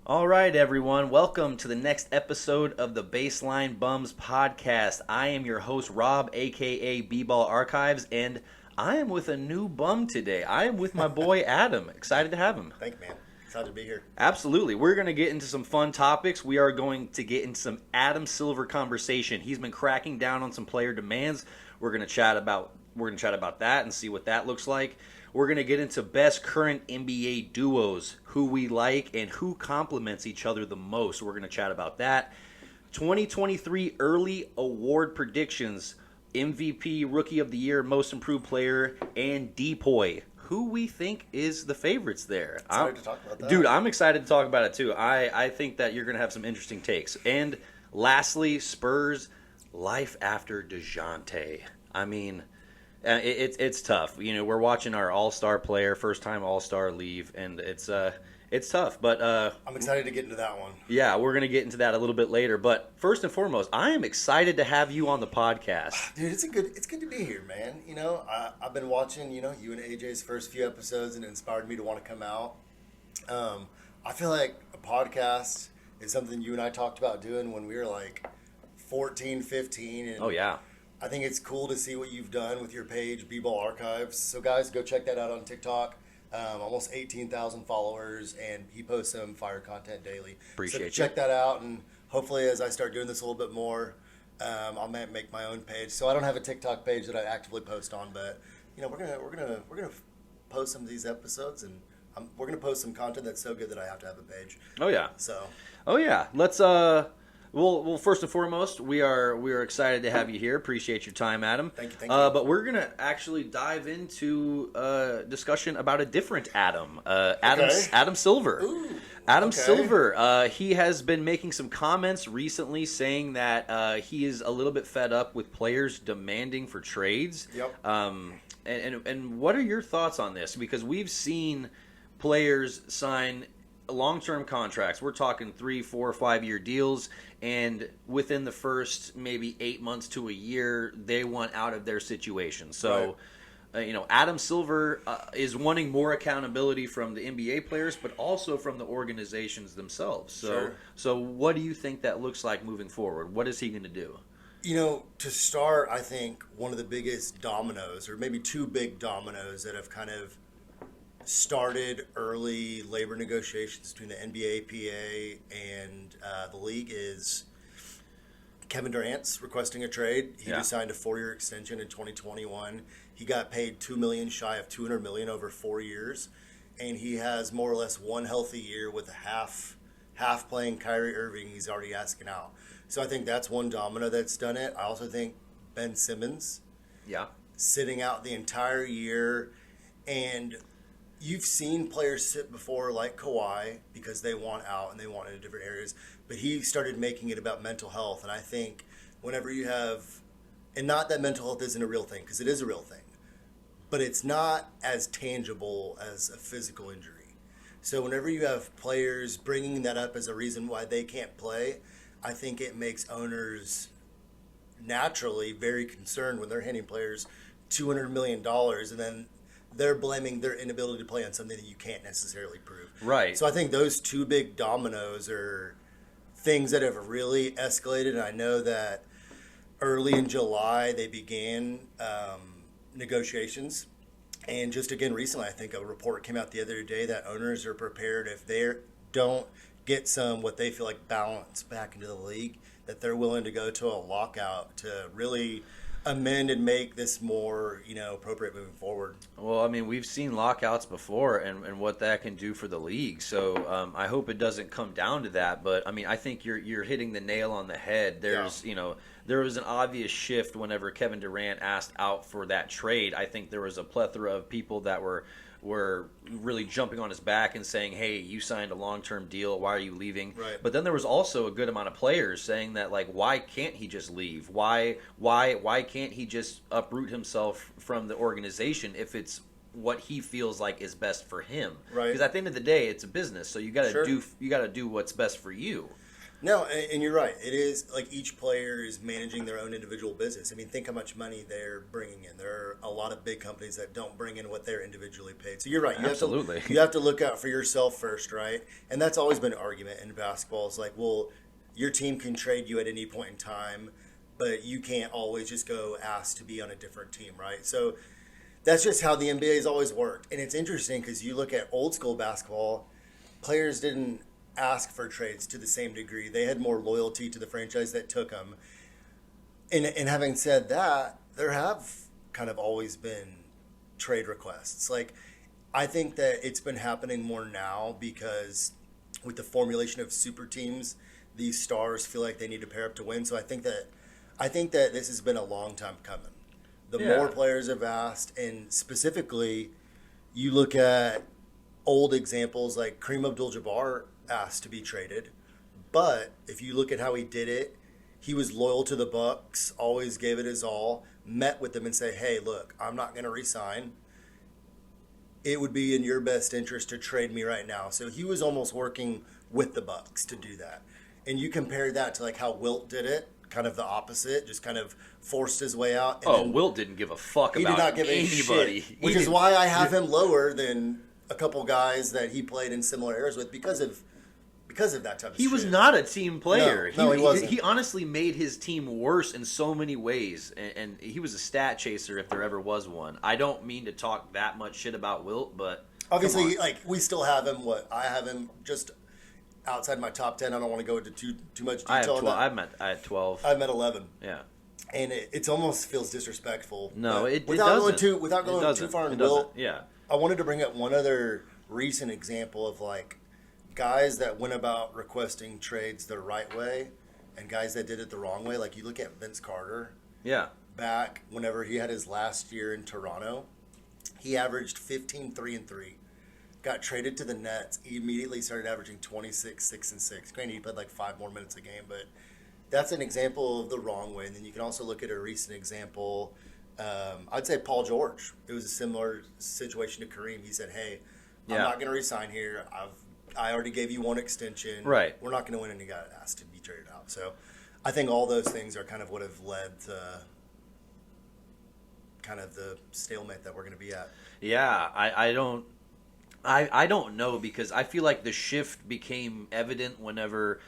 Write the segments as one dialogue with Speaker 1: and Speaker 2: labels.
Speaker 1: All right, everyone. Welcome to the next episode of the Baseline Bums podcast. I am your host, Rob, aka B-Ball Archives, and I am with a new bum today. I am with my boy, Adam. Excited to have him.
Speaker 2: Thank you, man. Excited to be here.
Speaker 1: Absolutely. We're going to get into some fun topics. We are going to get into some Adam Silver conversation. He's been cracking down on some player demands. We're going to chat about that and see what that looks like. We're going to get into best current NBA duos, who we like and who complements each other the most. We're going to chat about that. 2023 early award predictions, MVP, Rookie of the Year, Most Improved Player, and Depoy. Who we think is the favorites there.
Speaker 2: Excited to talk about that.
Speaker 1: Dude, I'm excited to talk about it too. I think that you're going to have some interesting takes. And lastly, Spurs, life after Dejounte. I mean, it's tough. You know, we're watching our all-star player, first-time all-star leave, and it's tough. But
Speaker 2: I'm excited to get into that one.
Speaker 1: yeah, we're gonna get into that a little bit later. But first and foremost, I am excited to have you on the podcast.
Speaker 2: Dude, it's good to be here, man. You know, I've been watching, you and AJ's first few episodes, and it inspired me to want to come out. I feel like a podcast is something you and I talked about doing when we were like 14, 15. And
Speaker 1: Oh yeah.
Speaker 2: I think it's cool to see what you've done with your page, B-Ball Archives. So, guys, go check that out on TikTok. Almost 18,000 followers, and he posts some fire content daily.
Speaker 1: Appreciate
Speaker 2: so
Speaker 1: you.
Speaker 2: check that out, and hopefully, as I start doing this a little bit more, I'll make my own page. So I don't have a TikTok page that I actively post on, but we're gonna post some of these episodes, and we're gonna post some content that's so good that I have to have a page.
Speaker 1: Oh yeah.
Speaker 2: So.
Speaker 1: Oh yeah. Let's Well, first and foremost, we are excited to have you here. Appreciate your time, Adam.
Speaker 2: Thank you.
Speaker 1: But we're gonna actually dive into discussion about a different Adam, Adam Silver.
Speaker 2: Ooh,
Speaker 1: Adam
Speaker 2: okay.
Speaker 1: Silver. He has been making some comments recently, saying that he is a little bit fed up with players demanding for trades.
Speaker 2: Yep.
Speaker 1: And what are your thoughts on this? Because we've seen players sign long-term contracts. We're talking 3, 4, 5-year deals, and within the first maybe 8 months to a year, they want out of their situation. So, Adam Silver is wanting more accountability from the NBA players, but also from the organizations themselves. So what do you think that looks like moving forward? What is he going to do?
Speaker 2: To start, I think one of the biggest dominoes, or maybe two big dominoes that have kind of started early labor negotiations between the NBA, PA, and the league is Kevin Durant's requesting a trade. He just signed a 4-year extension in 2021. He got paid $2 million shy of $200 million over 4 years, and he has more or less one healthy year with a half playing Kyrie Irving. He's already asking out. So I think that's one domino that's done it. I also think Ben Simmons, sitting out the entire year, and you've seen players sit before like Kawhi because they want out and they want into different areas, but he started making it about mental health. And I think whenever you have, and not that mental health isn't a real thing, because it is a real thing, but it's not as tangible as a physical injury. So whenever you have players bringing that up as a reason why they can't play, I think it makes owners naturally very concerned when they're handing players $200 million and then they're blaming their inability to play on something that you can't necessarily prove.
Speaker 1: Right.
Speaker 2: So I think those two big dominoes are things that have really escalated. And I know that early in July they began negotiations. And just again recently, I think a report came out the other day that owners are prepared if they don't get what they feel like balance back into the league, that they're willing to go to a lockout to really amend and make this more, appropriate moving forward.
Speaker 1: Well, I mean, we've seen lockouts before and what that can do for the league. So I hope it doesn't come down to that. But, I mean, I think you're hitting the nail on the head. There was an obvious shift whenever Kevin Durant asked out for that trade. I think there was a plethora of people that were really jumping on his back and saying, hey, you signed a long-term deal, why are you leaving?
Speaker 2: Right.
Speaker 1: But then there was also a good amount of players saying that, like, why can't he just leave? Why can't he just uproot himself from the organization if it's what he feels like is best for him?
Speaker 2: Right.
Speaker 1: Because at the end of the day, it's a business, so you got to do what's best for you.
Speaker 2: No, and you're right. It is like each player is managing their own individual business. I mean, think how much money they're bringing in. There are a lot of big companies that don't bring in what they're individually paid. So you're right.
Speaker 1: Absolutely.
Speaker 2: You have to look out for yourself first, right? And that's always been an argument in basketball. It's like, well, your team can trade you at any point in time, but you can't always just go ask to be on a different team, right? So that's just how the NBA has always worked. And it's interesting because you look at old school basketball, players didn't ask for trades to the same degree. They had more loyalty to the franchise that took them. And having said that, there have kind of always been trade requests. Like, I think that it's been happening more now because with the formulation of super teams, these stars feel like they need to pair up to win. So I think that this has been a long time coming. The more players have asked, and specifically, you look at old examples like Kareem Abdul-Jabbar asked to be traded, but if you look at how he did it, he was loyal to the Bucks, always gave it his all, met with them and say, hey, look, I'm not going to resign. It would be in your best interest to trade me right now. So he was almost working with the Bucks to do that. And you compare that to like how Wilt did it, kind of the opposite, just kind of forced his way out. And
Speaker 1: Wilt didn't give a fuck
Speaker 2: he
Speaker 1: about
Speaker 2: did not give
Speaker 1: anybody.
Speaker 2: A shit, which is why I have him lower than a couple guys that he played in similar eras with because of that type of shit.
Speaker 1: He was not a team player.
Speaker 2: No, he wasn't.
Speaker 1: He honestly made his team worse in so many ways, and he was a stat chaser if there ever was one. I don't mean to talk that much shit about Wilt, but
Speaker 2: obviously, like, we still have him. I have him just outside my top 10. I don't want to go into too much detail.
Speaker 1: I had 12.
Speaker 2: I'm at 11.
Speaker 1: Yeah.
Speaker 2: And it almost feels disrespectful.
Speaker 1: No, it
Speaker 2: without
Speaker 1: doesn't.
Speaker 2: Without going too far in Wilt.
Speaker 1: Yeah.
Speaker 2: I wanted to bring up one other recent example of like guys that went about requesting trades the right way and guys that did it the wrong way. Like you look at Vince Carter.
Speaker 1: Yeah.
Speaker 2: Back whenever he had his last year in Toronto, he averaged 15, 3 and 3. Got traded to the Nets. He immediately started averaging 26, 6 and 6. Granted, he played like 5 more minutes a game, but that's an example of the wrong way. And then you can also look at a recent example. I'd say Paul George. It was a similar situation to Kareem. He said, hey, I'm not going to resign here. I already gave you one extension.
Speaker 1: Right.
Speaker 2: We're not going to win, and he got asked to be traded out. So I think all those things are kind of what have led to kind of the stalemate that we're going to be at.
Speaker 1: Yeah, I don't know, because I feel like the shift became evident whenever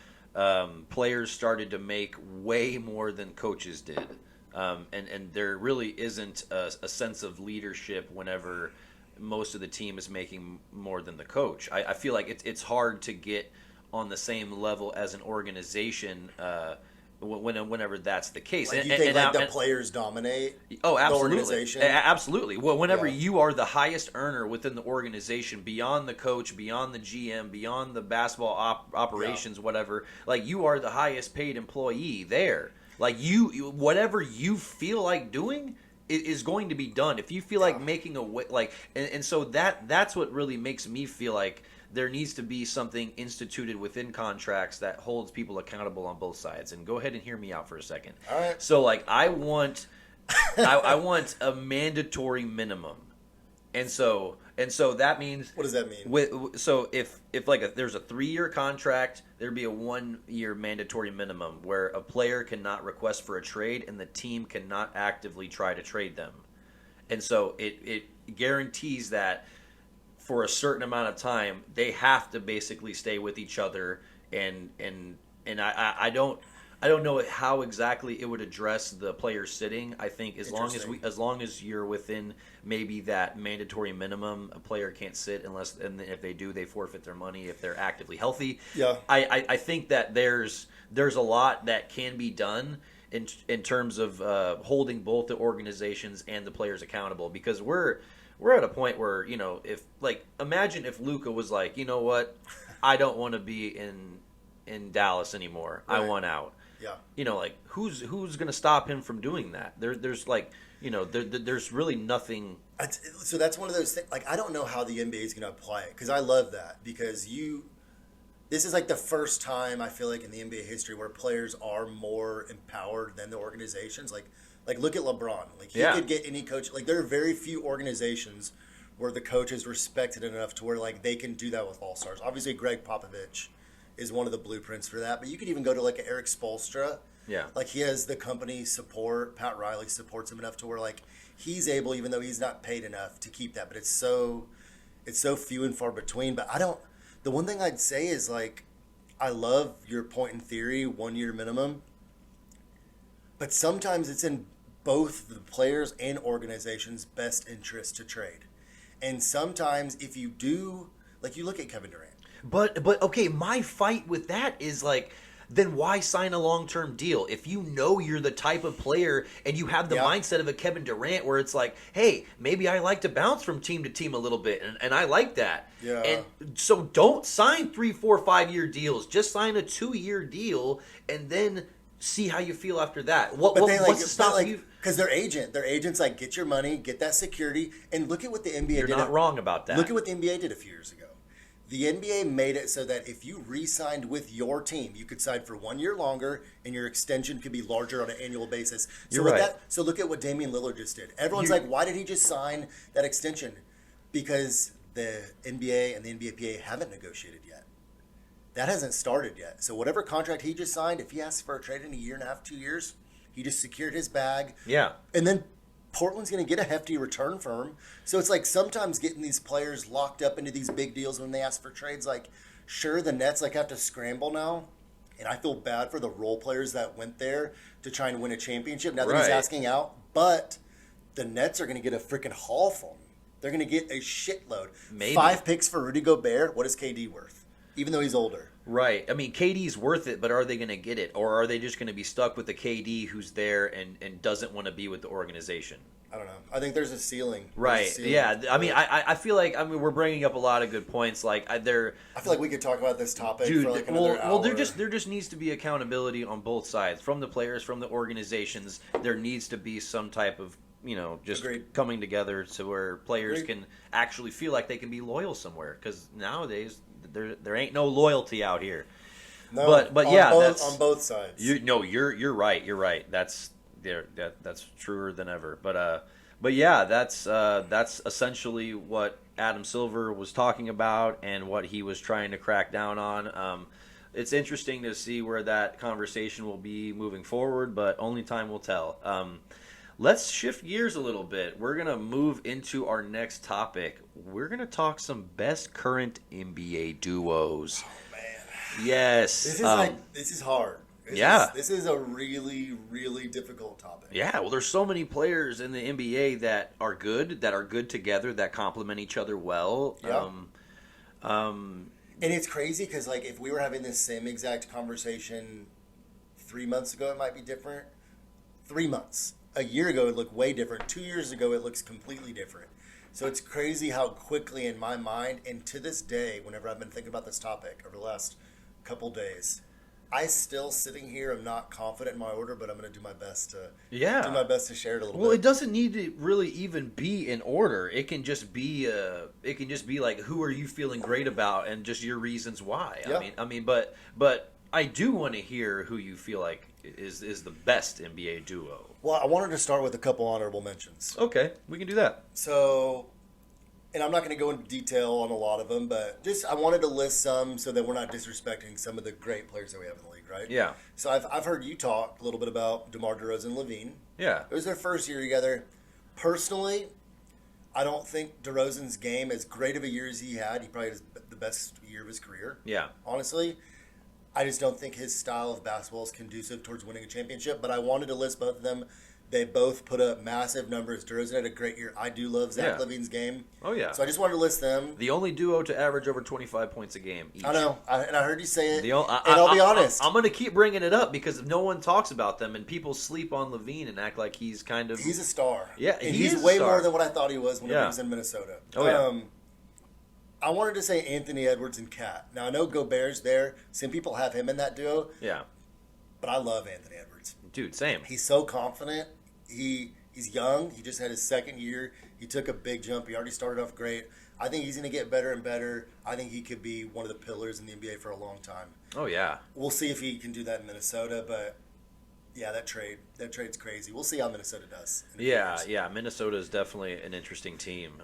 Speaker 1: players started to make way more than coaches did. And there really isn't a sense of leadership whenever most of the team is making more than the coach. I feel like it's hard to get on the same level as an organization whenever that's the case.
Speaker 2: Like you think the players dominate
Speaker 1: absolutely.
Speaker 2: the organization?
Speaker 1: Absolutely. Well, whenever you are the highest earner within the organization, beyond the coach, beyond the GM, beyond the basketball operations, whatever, like you are the highest paid employee there. Like you whatever you feel like doing is going to be done. If you feel like making a way, like, and so that's what really makes me feel like there needs to be something instituted within contracts that holds people accountable on both sides. And go ahead and hear me out for a second.
Speaker 2: All right.
Speaker 1: So, like, I want a mandatory minimum, and so that means,
Speaker 2: what does that mean?
Speaker 1: So if like there's a 3-year contract, there'd be a 1-year mandatory minimum where a player cannot request for a trade and the team cannot actively try to trade them, and so it guarantees that for a certain amount of time they have to basically stay with each other, and I don't know how exactly it would address the player sitting. I think as long as you're within maybe that mandatory minimum, a player can't sit and if they do, they forfeit their money if they're actively healthy.
Speaker 2: Yeah.
Speaker 1: I think that there's a lot that can be done in terms of holding both the organizations and the players accountable, because we're at a point where, if like, imagine if Luka was like, you know what, I don't want to be in Dallas anymore. Right. I want out. Yeah. Like who's going to stop him from doing that? There's like, there's really nothing.
Speaker 2: So that's one of those things. Like, I don't know how the NBA is going to apply it, because I love that, because this is like the first time I feel like in the NBA history where players are more empowered than the organizations. Like look at LeBron. Like he could get any coach. Like there are very few organizations where the coach is respected enough to where like they can do that with all stars. Obviously, Greg Popovich is one of the blueprints for that. But you could even go to like Eric Spoelstra.
Speaker 1: Yeah.
Speaker 2: Like he has the company support. Pat Riley supports him enough to where like he's able, even though he's not paid enough, to keep that. But it's so few and far between. But I don't. The one thing I'd say is like, I love your point in theory, 1 year minimum. But sometimes it's in both the players and organization's best interest to trade. And sometimes if you do, like you look at Kevin Durant.
Speaker 1: But okay, my fight with that is like, then why sign a long-term deal? If you know you're the type of player and you have the mindset of a Kevin Durant where it's like, hey, maybe I like to bounce from team to team a little bit, and I like that.
Speaker 2: Yeah.
Speaker 1: And so don't sign 3, 4, 5-year deals. Just sign a 2-year deal and then see how you feel after that. What's to stop you?
Speaker 2: Because their agent's like, get your money, get that security, and look at what the NBA did.
Speaker 1: You're not wrong about that.
Speaker 2: Look at what the NBA did a few years ago. The NBA made it so that if you re-signed with your team, you could sign for 1 year longer, and your extension could be larger on an annual basis. So
Speaker 1: You're right.
Speaker 2: So look at what Damian Lillard just did. Everyone's like, why did he just sign that extension? Because the NBA and the NBAPA haven't negotiated yet. That hasn't started yet. So whatever contract he just signed, if he asks for a trade in a year and a half, 2 years, he just secured his bag.
Speaker 1: Yeah.
Speaker 2: And then Portland's going to get a hefty return for him. So it's like sometimes getting these players locked up into these big deals when they ask for trades, like, sure, the Nets like have to scramble now. And I feel bad for the role players that went there to try and win a championship now that he's asking out. But the Nets are going to get a freaking haul for him. They're going to get a shitload.
Speaker 1: Maybe.
Speaker 2: 5 picks for Rudy Gobert. What is KD worth? Even though he's older.
Speaker 1: Right. I mean, KD's worth it, but are they going to get it? Or are they just going to be stuck with the KD who's there and doesn't want to be with the organization?
Speaker 2: I don't know. I think there's a ceiling.
Speaker 1: Right. Yeah. I mean, I feel like we're bringing up a lot of good points. Like
Speaker 2: I feel like we could talk about this topic for like another hour.
Speaker 1: Well, there just needs to be accountability on both sides, from the players, from the organizations. There needs to be some type of just coming together to where players can actually feel like they can be loyal somewhere. Because nowadays there ain't no loyalty out here.
Speaker 2: No,
Speaker 1: but yeah, that's
Speaker 2: on both sides.
Speaker 1: You're right. You're right. That's truer than ever. But yeah, that's essentially what Adam Silver was talking about and what he was trying to crack down on. It's interesting to see where that conversation will be moving forward, but only time will tell. Let's shift gears a little bit. We're going to move into our next topic. We're going to talk some best current NBA duos.
Speaker 2: Oh, man.
Speaker 1: Yes.
Speaker 2: This is hard. This is a really, really difficult topic.
Speaker 1: Yeah, well, there's so many players in the NBA that are good together, that complement each other well.
Speaker 2: Yeah. And it's crazy because, like, if we were having this same exact conversation 3 months ago, it might be different. 3 months. A year ago, it looked way different. 2 years ago, it looks completely different. So it's crazy how quickly in my mind, and to this day, whenever I've been thinking about this topic over the last couple days, I still sitting here am not confident in my order, but I'm going to do my best to share it a little bit.
Speaker 1: Well, it doesn't need to really even be in order. It can just be like, who are you feeling great about, and just your reasons why.
Speaker 2: Yeah.
Speaker 1: But I do want to hear who you feel like is the best NBA duo.
Speaker 2: Well, I wanted to start with a couple honorable mentions.
Speaker 1: Okay, we can do that.
Speaker 2: So, and I'm not going to go into detail on a lot of them, but I wanted to list some so that we're not disrespecting some of the great players that we have in the league, right?
Speaker 1: Yeah.
Speaker 2: So I've heard you talk a little bit about DeMar DeRozan and Levine.
Speaker 1: Yeah.
Speaker 2: It was their first year together. Personally, I don't think DeRozan's game, as great of a year as he had, he probably has the best year of his career.
Speaker 1: Yeah.
Speaker 2: Honestly, I just don't think his style of basketball is conducive towards winning a championship. But I wanted to list both of them. They both put up massive numbers. DeRozan had a great year. I do love Zach LaVine's game.
Speaker 1: Oh, yeah.
Speaker 2: So I just wanted to list them.
Speaker 1: The only duo to average over 25 points a game each.
Speaker 2: I know. And I heard you say it. I'll be honest.
Speaker 1: I'm going to keep bringing it up because no one talks about them, and people sleep on Levine and act like he's kind of...
Speaker 2: He's a star.
Speaker 1: Yeah,
Speaker 2: and he's way more than what I thought he was when he was in Minnesota.
Speaker 1: Oh, yeah.
Speaker 2: I wanted to say Anthony Edwards and Cat. Now, I know Gobert's there. Some people have him in that duo.
Speaker 1: Yeah.
Speaker 2: But I love Anthony Edwards.
Speaker 1: Dude, same.
Speaker 2: He's so confident. He's young. He just had his second year. He took a big jump. He already started off great. I think he's going to get better and better. I think he could be one of the pillars in the NBA for a long time.
Speaker 1: Oh, yeah.
Speaker 2: We'll see if he can do that in Minnesota, but yeah, that trade's crazy. We'll see how Minnesota does.
Speaker 1: Yeah. Minnesota is definitely an interesting team.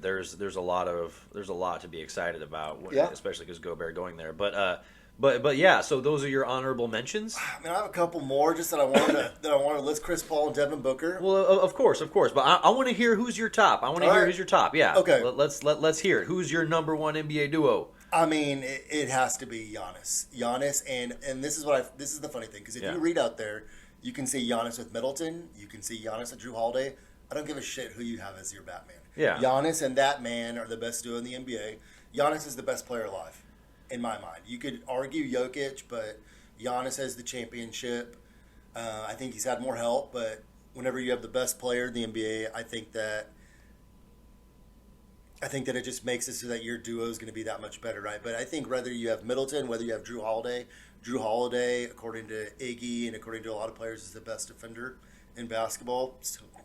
Speaker 1: There's a lot to be excited about, especially because Gobert going there. But But yeah, so those are your honorable mentions.
Speaker 2: I mean, I have a couple more just that I wanted to list: Chris Paul and Devin Booker.
Speaker 1: Well, of course. But I want to hear who's your top. I want to hear who's your top. Yeah.
Speaker 2: Okay.
Speaker 1: Let's hear it. Who's your number one NBA duo?
Speaker 2: I mean, it has to be Giannis. Giannis, and this is the funny thing, because if you read out there, you can see Giannis with Middleton, you can see Giannis with Drew Holiday. I don't give a shit who you have as your Batman.
Speaker 1: Yeah.
Speaker 2: Giannis and that man are the best duo in the NBA. Giannis is the best player alive, in my mind. You could argue Jokic, but Giannis has the championship. I think he's had more help, but whenever you have the best player in the NBA, I think that it just makes it so that your duo is going to be that much better, right? But I think whether you have Middleton, whether you have Drew Holiday, according to Iggy and according to a lot of players, is the best defender in basketball.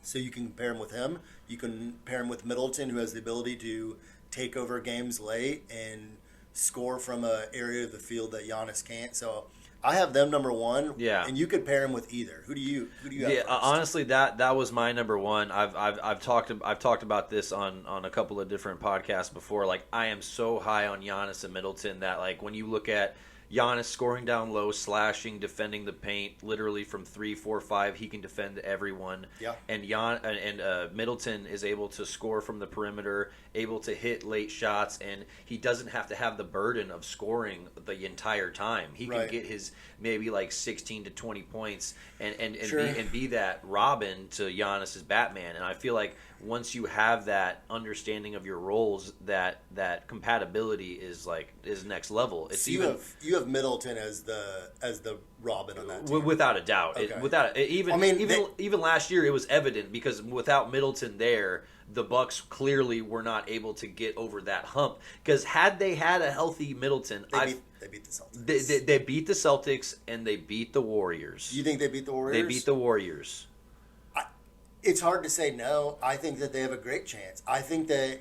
Speaker 2: So you can compare him with him. You can pair him with Middleton, who has the ability to take over games late and score from an area of the field that Giannis can't. So I have them number one.
Speaker 1: Yeah.
Speaker 2: And you could pair him with either. Who do you have first?
Speaker 1: Honestly, that was my number one. I've talked about this on a couple of different podcasts before. Like, I am so high on Giannis and Middleton that, like, when you look at Giannis scoring down low, slashing, defending the paint, literally from 3, 4, 5, he can defend everyone.
Speaker 2: Yeah.
Speaker 1: And Middleton is able to score from the perimeter, able to hit late shots, and he doesn't have to have the burden of scoring the entire time. He can get his maybe like 16 to 20 points and be that Robin to Giannis's Batman. And I feel like once you have that understanding of your roles, that compatibility is next level. It's
Speaker 2: so you have Middleton as the Robin on that team.
Speaker 1: Without a doubt.
Speaker 2: Okay.
Speaker 1: Even last year it was evident, because without Middleton there, the Bucks clearly were not able to get over that hump. Because had they had a healthy Middleton,
Speaker 2: they beat the Celtics.
Speaker 1: They beat the Celtics and they beat the Warriors.
Speaker 2: You think they beat the Warriors?
Speaker 1: They beat the Warriors.
Speaker 2: It's hard to say no. I think that they have a great chance. I think that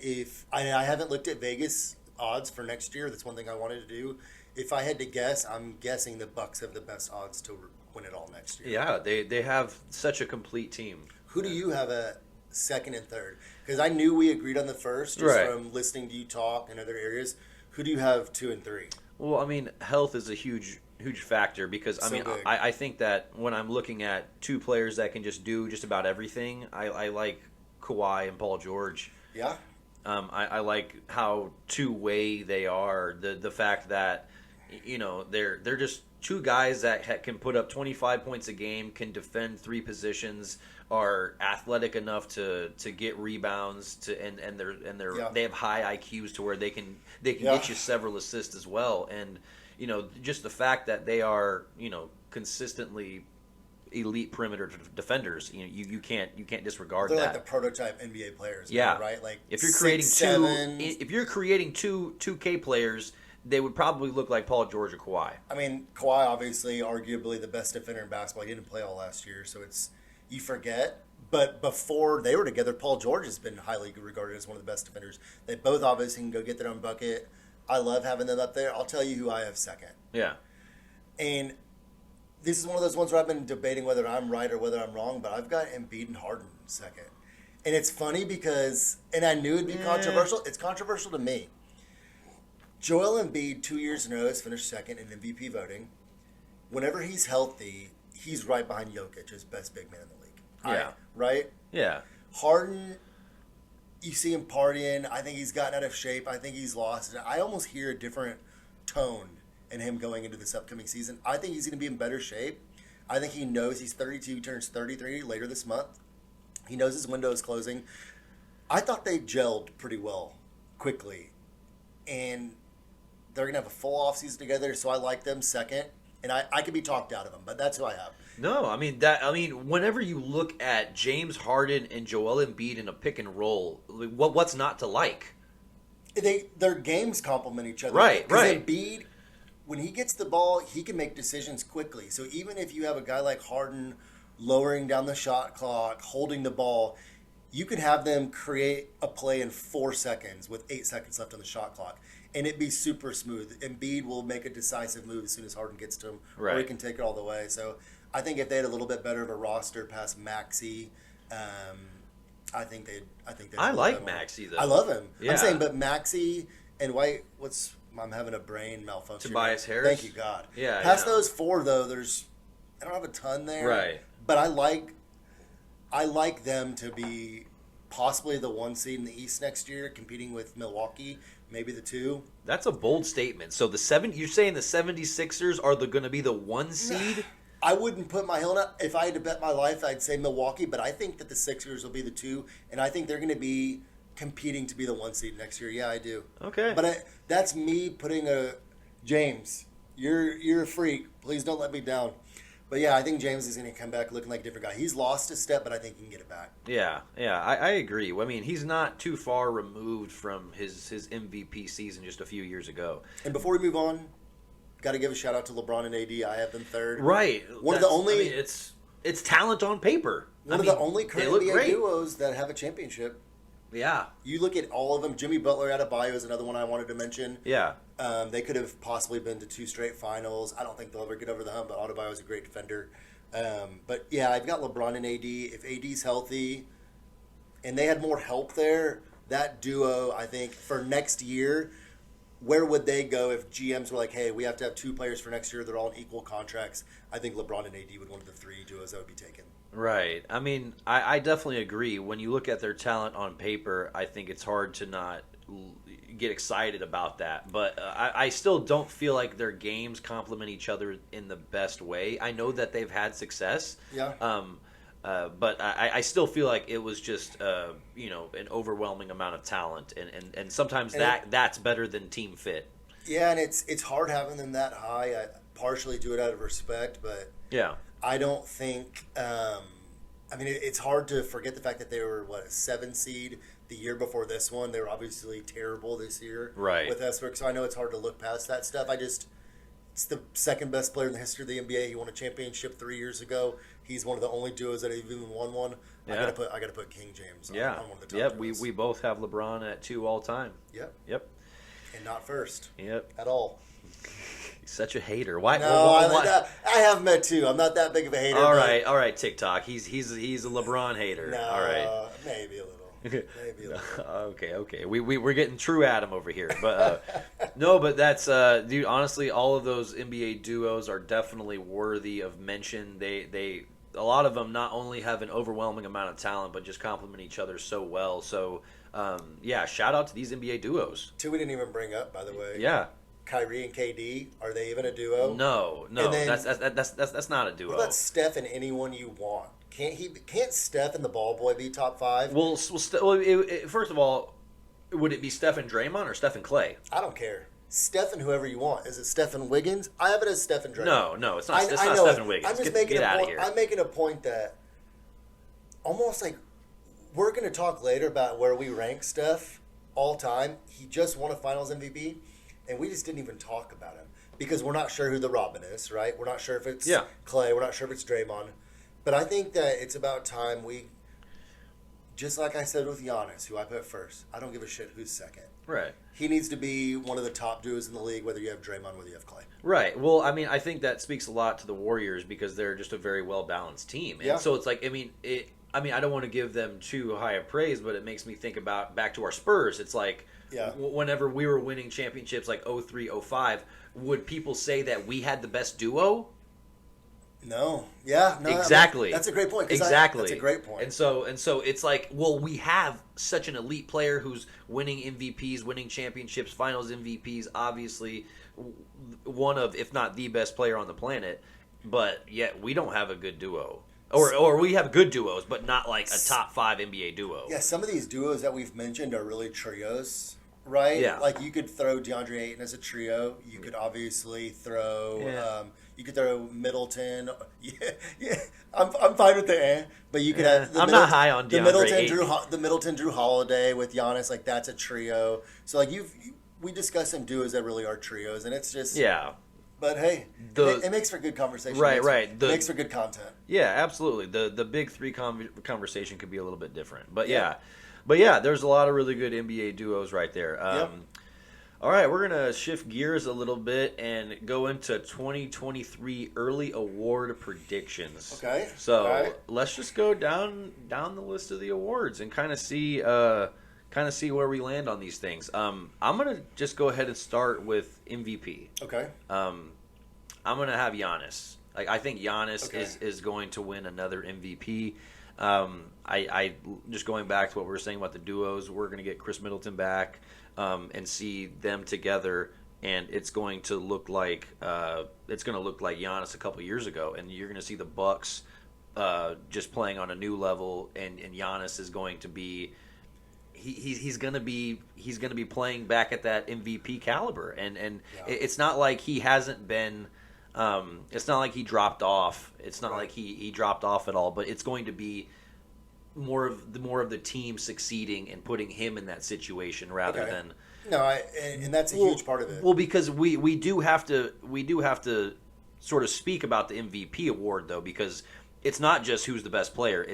Speaker 2: I haven't looked at Vegas odds for next year. That's one thing I wanted to do. If I had to guess, I'm guessing the Bucks have the best odds to win it all next year.
Speaker 1: Yeah, they have such a complete team.
Speaker 2: Who do you have at second and third? Because I knew we agreed on the first just from listening to you talk in other areas. Who do you have 2 and 3?
Speaker 1: Well, I mean, health is a huge factor, because I think that when I'm looking at two players that can just do just about everything, I like Kawhi and Paul George.
Speaker 2: Yeah.
Speaker 1: I like how two-way they are. The fact that, you know, they're just two guys that can put up 25 points a game, can defend 3 positions, are athletic enough to get rebounds, and they have high IQs to where they can get you several assists as well. And, you know, just the fact that they are, you know, consistently elite perimeter defenders, you know, you can't disregard
Speaker 2: They're
Speaker 1: that.
Speaker 2: Like the prototype NBA players,
Speaker 1: yeah,
Speaker 2: right? Like
Speaker 1: if you're creating two 2K players, they would probably look like Paul George or Kawhi.
Speaker 2: I mean, Kawhi obviously arguably the best defender in basketball. He didn't play all last year, so you forget. But before they were together, Paul George has been highly regarded as one of the best defenders. They both obviously can go get their own bucket. I love having them up there. I'll tell you who I have second.
Speaker 1: Yeah.
Speaker 2: And this is one of those ones where I've been debating whether I'm right or whether I'm wrong, but I've got Embiid and Harden second. And it's funny because, and I knew it'd be controversial. It's controversial to me. Joel Embiid, 2 years in a row, has finished second in MVP voting. Whenever he's healthy, he's right behind Jokic as best big man in the league.
Speaker 1: Yeah.
Speaker 2: Right?
Speaker 1: Yeah.
Speaker 2: Harden, you see him partying. I think he's gotten out of shape. I think he's lost it. I almost hear a different tone in him going into this upcoming season. I think he's going to be in better shape. I think he knows he's 32, turns 33 later this month. He knows his window is closing. I thought they gelled pretty well quickly. And they're going to have a full offseason together, so I like them second. And I could be talked out of them, but that's who I have.
Speaker 1: No, I mean whenever you look at James Harden and Joel Embiid in a pick and roll, what's not to like?
Speaker 2: Their games complement each other.
Speaker 1: Right.
Speaker 2: Embiid, when he gets the ball, he can make decisions quickly. So even if you have a guy like Harden lowering down the shot clock, holding the ball, you can have them create a play in 4 seconds with 8 seconds left on the shot clock. And it'd be super smooth. Embiid will make a decisive move as soon as Harden gets to him, or he can take it all the way. So I think if they had a little bit better of a roster past Maxey, I think they'd.
Speaker 1: I like Maxey though.
Speaker 2: I love him.
Speaker 1: Yeah.
Speaker 2: I'm saying, but Maxey and White. What's I'm having a brain malfunction.
Speaker 1: Tobias Harris.
Speaker 2: Thank you, God.
Speaker 1: Yeah.
Speaker 2: Past those 4, though, I don't have a ton there.
Speaker 1: Right.
Speaker 2: But I like them to be possibly the 1 seed in the East next year, competing with Milwaukee, maybe the 2.
Speaker 1: That's a bold statement. So you're saying the 76ers are going to be the 1 seed?
Speaker 2: I wouldn't put my hill up. If I had to bet my life, I'd say Milwaukee, but I think that the Sixers will be the 2, and I think they're going to be competing to be the 1 seed next year. Yeah, I do.
Speaker 1: Okay.
Speaker 2: But that's me putting James, you're a freak. Please don't let me down. But yeah, I think James is going to come back looking like a different guy. He's lost a step, but I think he can get it back.
Speaker 1: Yeah, I agree. I mean, he's not too far removed from his MVP season just a few years ago.
Speaker 2: And before we move on, got to give a shout out to LeBron and AD. I have them third.
Speaker 1: Right.
Speaker 2: One of the only.
Speaker 1: I mean, it's talent on paper.
Speaker 2: One of the only current NBA duos that have a championship.
Speaker 1: Yeah.
Speaker 2: You look at all of them. Jimmy Butler Adebayo is another one I wanted to mention.
Speaker 1: Yeah.
Speaker 2: They could have possibly been to 2 straight finals. I don't think they'll ever get over the hump, but Adebayo is a great defender. But yeah, I've got LeBron and AD. If AD's healthy and they had more help there, that duo, I think, for next year, where would they go if GMs were like, hey, we have to have 2 players for next year, they're all on equal contracts? I think LeBron and AD would be one of the 3 duos that would be taken.
Speaker 1: Right. I mean, I definitely agree. When you look at their talent on paper, I think it's hard to not get excited about that. But I still don't feel like their games complement each other in the best way. I know that they've had success.
Speaker 2: Yeah.
Speaker 1: But I still feel like it was just an overwhelming amount of talent, and sometimes that's better than team fit.
Speaker 2: Yeah, and it's hard having them that high. I partially do it out of respect, but
Speaker 1: yeah,
Speaker 2: I don't think. It's hard to forget the fact that they were a 7 seed the year before this one. They were obviously terrible this year,
Speaker 1: right,
Speaker 2: with Westbrook. So I know it's hard to look past that stuff. It's the second best player in the history of the NBA. He won a championship 3 years ago. He's one of the only duos that have even won one. Yeah. I gotta put King James on one of the top duos.
Speaker 1: We both have LeBron at 2 all time.
Speaker 2: Yep. And not first.
Speaker 1: Yep.
Speaker 2: At all.
Speaker 1: He's such a hater. Why?
Speaker 2: No, I have him at 2. I'm not that big of a hater.
Speaker 1: All right, TikTok. He's a LeBron hater.
Speaker 2: No,
Speaker 1: all right.
Speaker 2: Maybe a little. Maybe a little.
Speaker 1: Okay. We're getting true Adam over here, but no, but that's dude. Honestly, all of those NBA duos are definitely worthy of mention. They a lot of them not only have an overwhelming amount of talent, but just complement each other so well. So shout out to these NBA duos.
Speaker 2: 2 we didn't even bring up, by the way.
Speaker 1: Yeah.
Speaker 2: Kyrie and KD, are they even a duo?
Speaker 1: No, then, that's not a duo.
Speaker 2: What about Steph and anyone you want? Can't Steph and the ball boy be top 5?
Speaker 1: Well, first of all, would it be Steph and Draymond or Steph and Clay?
Speaker 2: I don't care. Steph and whoever you want. Is it Steph and Wiggins? I have it as Steph and Draymond.
Speaker 1: No, it's not. It's not Steph and Wiggins.
Speaker 2: I'm just
Speaker 1: get out of here.
Speaker 2: I'm making a point that almost like we're going to talk later about where we rank Steph all time. He just won a Finals MVP. And we just didn't even talk about him because we're not sure who the Robin is, right? We're not sure if it's Clay. We're not sure if it's Draymond. But I think that it's about time we, just like I said with Giannis, who I put first, I don't give a shit who's second.
Speaker 1: Right.
Speaker 2: He needs to be one of the top duos in the league, whether you have Draymond, whether you have Clay.
Speaker 1: Right. Well, I mean, I think that speaks a lot to the Warriors because they're just a very well-balanced team. And so it's like, I don't want to give them too high of praise, but it makes me think about back to our Spurs. It's like, whenever we were winning championships like 03, 05, would people say that we had the best duo?
Speaker 2: No. Yeah. No.
Speaker 1: Exactly.
Speaker 2: That's a great point.
Speaker 1: Exactly.
Speaker 2: That's a great point.
Speaker 1: And so it's like, well, we have such an elite player who's winning MVPs, winning championships, finals MVPs, obviously one of, if not the best player on the planet, but yet we don't have a good duo. Or we have good duos, but not like a top 5 NBA duo.
Speaker 2: Yeah, some of these duos that we've mentioned are really trios, right?
Speaker 1: Yeah.
Speaker 2: Like you could throw DeAndre Ayton as a trio. You could obviously throw Middleton. Yeah. I'm fine with the but you could have.
Speaker 1: I'm not high on DeAndre Ayton.
Speaker 2: The Middleton Drew Holiday with Giannis, like that's a trio. So like we discuss some duos that really are trios, and it's just But hey, it makes for good conversation.
Speaker 1: Right.
Speaker 2: It makes for good content.
Speaker 1: Yeah, absolutely. The big 3 conversation could be a little bit different. But yeah, there's a lot of really good NBA duos right there. All right, we're going to shift gears a little bit and go into 2023 early award predictions.
Speaker 2: Okay.
Speaker 1: So let's just go down the list of the awards and kind of see kind of see where we land on these things. I'm gonna just go ahead and start with MVP.
Speaker 2: Okay.
Speaker 1: I'm gonna have Giannis. I think Giannis is going to win another MVP. I just going back to what we were saying about the duos, we're going to get Chris Middleton back and see them together, and it's going to look like Giannis a couple years ago, and you're going to see the Bucks just playing on a new level, and Giannis is going to be he's going to be playing back at that MVP caliber, and it's not like he hasn't been. It's not like he dropped off. It's not like he dropped off at all. But it's going to be more of the team succeeding and putting him in that situation rather than.
Speaker 2: No, and that's a huge part of it.
Speaker 1: Well, because we do have to sort of speak about the MVP award though, because it's not just who's the best player.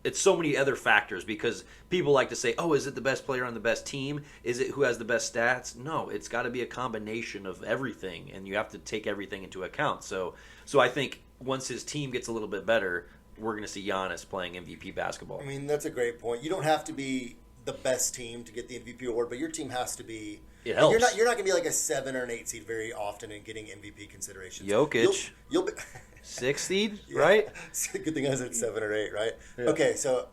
Speaker 1: It's so many other factors, because people like to say, oh, is it the best player on the best team? Is it who has the best stats? No, it's got to be a combination of everything, and you have to take everything into account. So I think once his team gets a little bit better, we're going to see Giannis playing MVP basketball.
Speaker 2: I mean, that's a great point. You don't have to be the best team to get the MVP award, but your team has to be.
Speaker 1: It helps.
Speaker 2: You're not going to be like a 7 or an 8 seed very often in getting MVP considerations.
Speaker 1: Jokic.
Speaker 2: You'll be
Speaker 1: 6th seed, right?
Speaker 2: Good thing I said 7 or 8, right?
Speaker 1: Yeah.
Speaker 2: Okay, so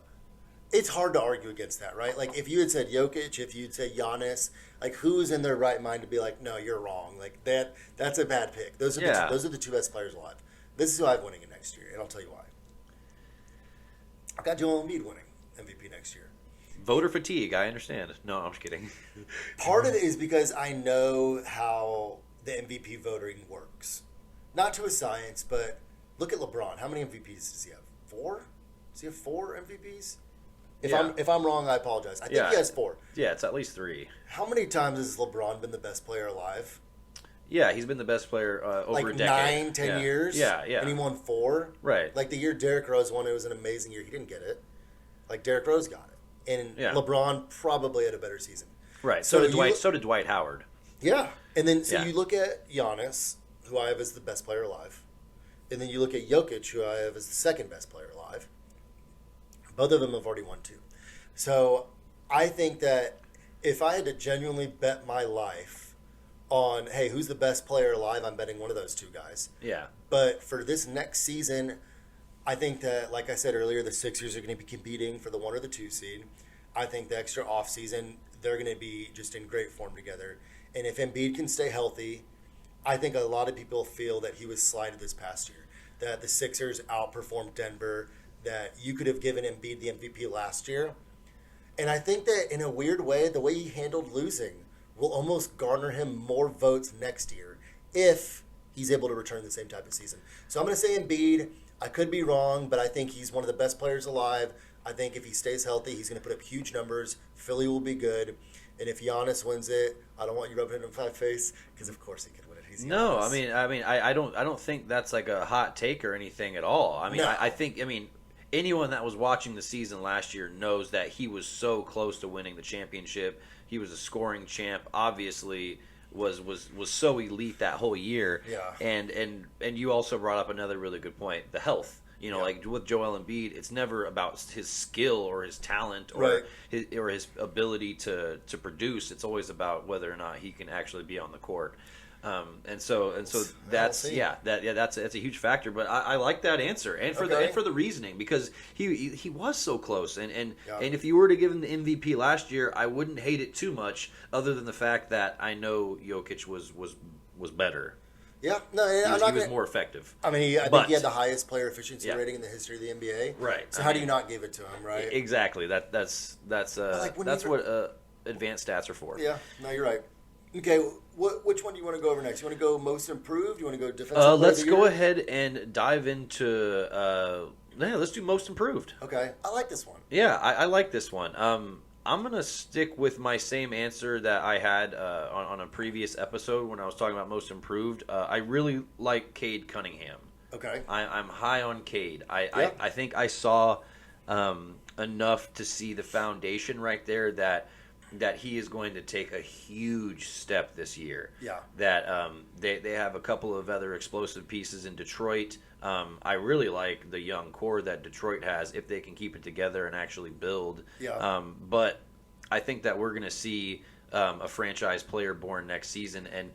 Speaker 2: it's hard to argue against that, right? Like, if you had said Jokic, if you'd said Giannis, like, who's in their right mind to be like, no, you're wrong. Like, that's a bad pick. Those are the two best players alive. This is who I have winning it next year, and I'll tell you why. I've got Joel Embiid winning MVP next year.
Speaker 1: Voter fatigue, I understand. No, I'm just kidding.
Speaker 2: Part of it is because I know how the MVP voting works. Not to a science, but look at LeBron. How many MVPs does he have? 4? Does he have 4 MVPs? If I'm wrong, I apologize. I think he has 4.
Speaker 1: Yeah, it's at least 3.
Speaker 2: How many times has LeBron been the best player alive?
Speaker 1: Yeah, he's been the best player over a decade.
Speaker 2: 9, 10 years?
Speaker 1: Yeah.
Speaker 2: And he won 4?
Speaker 1: Right.
Speaker 2: Like the year Derrick Rose won, it was an amazing year. He didn't get it. Like Derrick Rose got it. And LeBron probably had a better season.
Speaker 1: Right. So did Dwight Howard.
Speaker 2: Yeah. And then you look at Giannis, who I have as the best player alive. And then you look at Jokic, who I have as the second best player alive. Both of them have already won 2. So I think that if I had to genuinely bet my life on, hey, who's the best player alive, I'm betting one of those 2 guys.
Speaker 1: Yeah.
Speaker 2: But for this next season, I think that, like I said earlier, the Sixers are going to be competing for the 1 or the 2 seed. I think the extra offseason, they're going to be just in great form together. And if Embiid can stay healthy, I think a lot of people feel that he was slighted this past year, that the Sixers outperformed Denver, that you could have given Embiid the MVP last year. And I think that in a weird way, the way he handled losing will almost garner him more votes next year if he's able to return the same type of season. So I'm going to say Embiid. I could be wrong, but I think he's one of the best players alive. I think if he stays healthy, he's going to put up huge numbers. Philly will be good. And if Giannis wins it, I don't want you rubbing it in my face, because of course he could win it. He's
Speaker 1: no,
Speaker 2: Giannis.
Speaker 1: I don't think that's like a hot take or anything at all. I mean,
Speaker 2: No.
Speaker 1: I think anyone that was watching the season last year knows that he was so close to winning the championship. He was a scoring champ. Obviously, was so elite that whole year.
Speaker 2: Yeah.
Speaker 1: And you also brought up another really good point: the health. Like with Joel Embiid, it's never about his skill or his talent or his ability to produce. It's always about whether or not he can actually be on the court. And so that's that's a huge factor. But I like that answer, and for the reasoning, because he was so close, and if you were to give him the MVP last year, I wouldn't hate it too much, other than the fact that I know Jokic was better.
Speaker 2: Yeah, no,
Speaker 1: he was more effective.
Speaker 2: I mean, I think he had the highest player efficiency rating in the history of the NBA.
Speaker 1: Right.
Speaker 2: So how do you not give it to him, right?
Speaker 1: Exactly. That's what advanced stats are for.
Speaker 2: Yeah. No, you're right. Okay, which one do you want to go over next? You want to go most improved? You want to go defensive player
Speaker 1: let's
Speaker 2: of the year?
Speaker 1: go ahead and dive into. Let's do most improved.
Speaker 2: Okay, I like this one.
Speaker 1: Yeah, I like this one. I'm going to stick with my same answer that I had on a previous episode when I was talking about most improved. I really like Cade Cunningham.
Speaker 2: Okay.
Speaker 1: I'm high on Cade. I think I saw enough to see the foundation right there that that he is going to take a huge step this year.
Speaker 2: Yeah.
Speaker 1: That they have a couple of other explosive pieces in Detroit. I really like the young core that Detroit has if they can keep it together and actually build.
Speaker 2: Yeah.
Speaker 1: But I think that we're going to see a franchise player born next season, and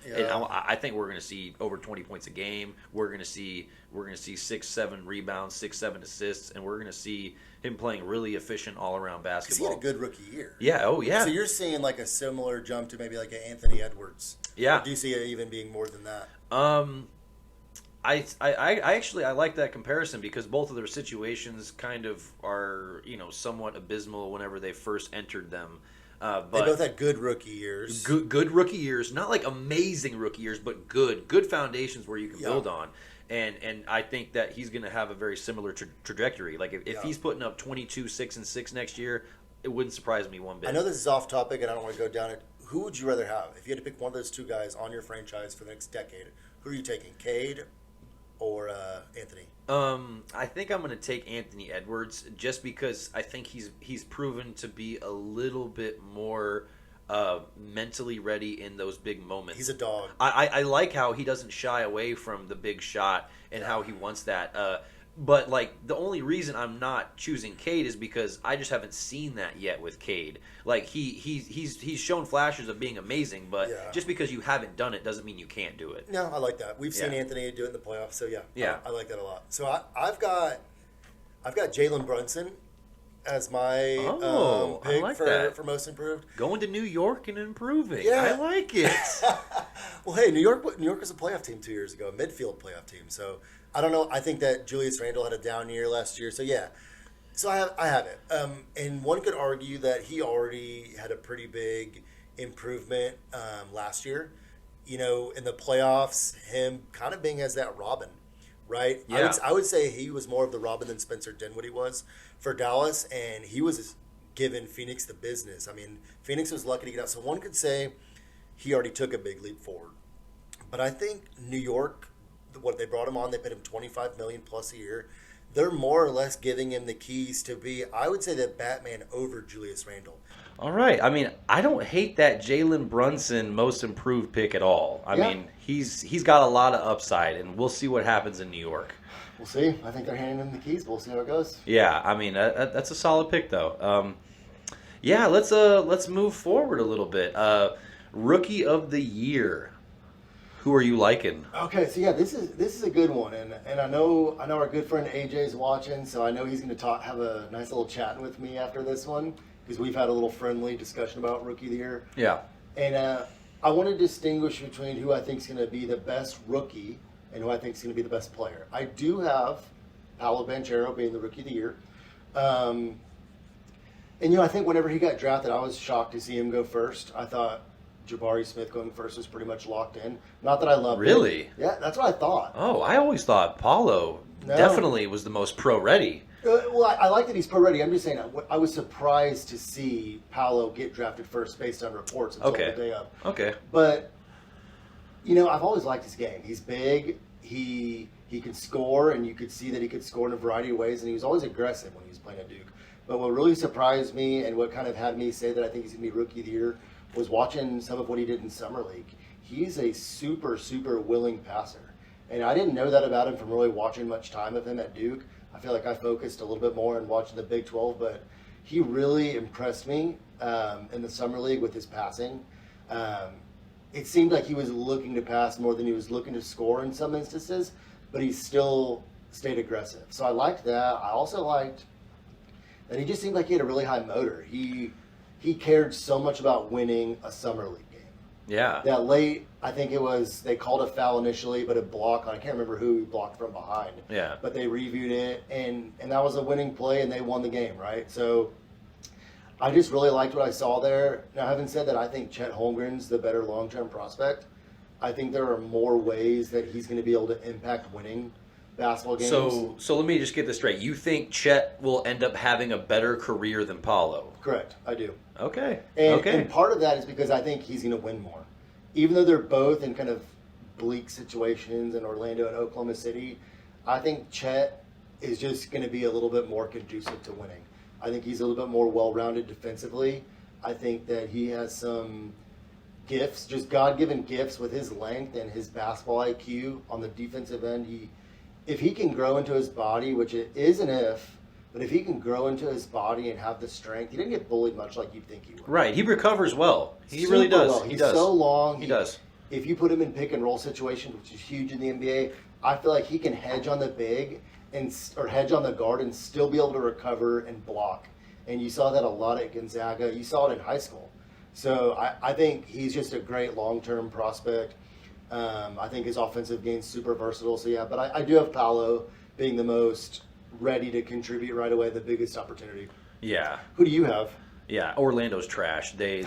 Speaker 1: I think we're going to see over 20 points a game. We're going to see 6-7 rebounds, 6-7 assists, and we're going to see him playing really efficient all around basketball.
Speaker 2: He had a good rookie year.
Speaker 1: Yeah. Oh yeah.
Speaker 2: So you're seeing like a similar jump to maybe like an Anthony Edwards.
Speaker 1: Yeah.
Speaker 2: Or do you see it even being more than that?
Speaker 1: I actually like that comparison because both of their situations kind of are somewhat abysmal whenever they first entered them. But
Speaker 2: they both had good rookie years.
Speaker 1: Good rookie years, not like amazing rookie years, but good foundations where you can build on. And I think that he's going to have a very similar trajectory. Like if he's putting up 22, 6, and 6 next year, it wouldn't surprise me one bit.
Speaker 2: I know this is off topic, and I don't want to go down it. Who would you rather have if you had to pick one of those two guys on your franchise for the next decade? Who are you taking, Cade or Anthony?
Speaker 1: I think I'm going to take Anthony Edwards just because I think he's proven to be a little bit more mentally ready in those big moments.
Speaker 2: He's a dog.
Speaker 1: I like how he doesn't shy away from the big shot and how he wants that. But like the only reason I'm not choosing Cade is because I just haven't seen that yet with Cade. Like he's shown flashes of being amazing, but just because you haven't done it doesn't mean you can't do it.
Speaker 2: No, I like that. We've seen Anthony do it in the playoffs, so I like that a lot. So I've got Jalen Brunson as my pick
Speaker 1: like
Speaker 2: for most improved.
Speaker 1: Going to New York and improving.
Speaker 2: Yeah.
Speaker 1: I like it.
Speaker 2: Well, hey, New York was a playoff team 2 years ago, a midfield playoff team. So I don't know. I think that Julius Randle had a down year last year. So yeah. So I have it. And one could argue that he already had a pretty big improvement last year. In the playoffs, him kind of being as that Robin, right?
Speaker 1: Yeah.
Speaker 2: I would say he was more of the Robin than Spencer Dinwiddie was for Dallas, and he was giving Phoenix the business. I mean, Phoenix was lucky to get out. So one could say he already took a big leap forward. But I think New York, what they brought him on, they paid him $25 million plus a year. They're more or less giving him the keys to be, I would say, the Batman over Julius Randle.
Speaker 1: All right. I mean, I don't hate that Jalen Brunson most improved pick at all. I mean, he's got a lot of upside, and we'll see what happens in New York.
Speaker 2: We'll see. I think they're handing him the keys. We'll see how it goes.
Speaker 1: Yeah, I mean that's a solid pick though. Let's move forward a little bit. Rookie of the year. Who are you liking?
Speaker 2: Okay, so this is a good one, and I know our good friend AJ's watching, so I know he's going to have a nice little chatting with me after this one because we've had a little friendly discussion about Rookie of the Year.
Speaker 1: Yeah.
Speaker 2: And I want to distinguish between who I think is going to be the best rookie and who I think is going to be the best player. I do have Paolo Banchero being the Rookie of the Year. And, I think whenever he got drafted, I was shocked to see him go first. I thought Jabari Smith going first was pretty much locked in. Not that I loved it.
Speaker 1: Really?
Speaker 2: Yeah, that's what I thought.
Speaker 1: Oh, I always thought Paulo definitely was the most pro-ready.
Speaker 2: Well, I like that he's pro-ready. I'm just saying I was surprised to see Paolo get drafted first based on reports until the day of.
Speaker 1: Okay.
Speaker 2: But, I've always liked his game. He's big. He can score, and you could see that he could score in a variety of ways, and he was always aggressive when he was playing at Duke. But what really surprised me and what kind of had me say that I think he's going to be Rookie of the Year was watching some of what he did in Summer League. He's a super, super willing passer. And I didn't know that about him from really watching much time of him at Duke. I feel like I focused a little bit more on watching the Big 12, but he really impressed me in the Summer League with his passing. It seemed like he was looking to pass more than he was looking to score in some instances, but he still stayed aggressive. So I liked that. I also liked that he just seemed like he had a really high motor. He cared so much about winning a Summer League game.
Speaker 1: Yeah.
Speaker 2: That late, I think it was, they called a foul initially, but a block, I can't remember who he blocked from behind.
Speaker 1: Yeah.
Speaker 2: But they reviewed it, and that was a winning play, and they won the game, right? So I just really liked what I saw there. Now, having said that, I think Chet Holmgren's the better long-term prospect. I think there are more ways that he's going to be able to impact winning basketball games.
Speaker 1: So let me just get this straight. You think Chet will end up having a better career than Paulo?
Speaker 2: Correct, I do.
Speaker 1: Okay.
Speaker 2: And part of that is because I think he's going to win more. Even though they're both in kind of bleak situations in Orlando and Oklahoma City, I think Chet is just going to be a little bit more conducive to winning. I think he's a little bit more well-rounded defensively. I think that he has some gifts, just God-given gifts with his length and his basketball IQ on the defensive end. If he can grow into his body, which it is an if, but if he can grow into his body and have the strength, he didn't get bullied much like you'd think he would.
Speaker 1: Right. He recovers well. He
Speaker 2: Super
Speaker 1: really does.
Speaker 2: well.
Speaker 1: He
Speaker 2: He's
Speaker 1: does.
Speaker 2: so long.
Speaker 1: He does.
Speaker 2: If you put him in pick and roll situations, which is huge in the NBA, I feel like he can hedge on the big or hedge on the guard and still be able to recover and block. And you saw that a lot at Gonzaga. You saw it in high school. So I think he's just a great long-term prospect. I think his offensive game's super versatile. So, yeah, but I do have Paolo being the most ready to contribute right away, the biggest opportunity.
Speaker 1: Yeah.
Speaker 2: Who do you have?
Speaker 1: Yeah, Orlando's trash. They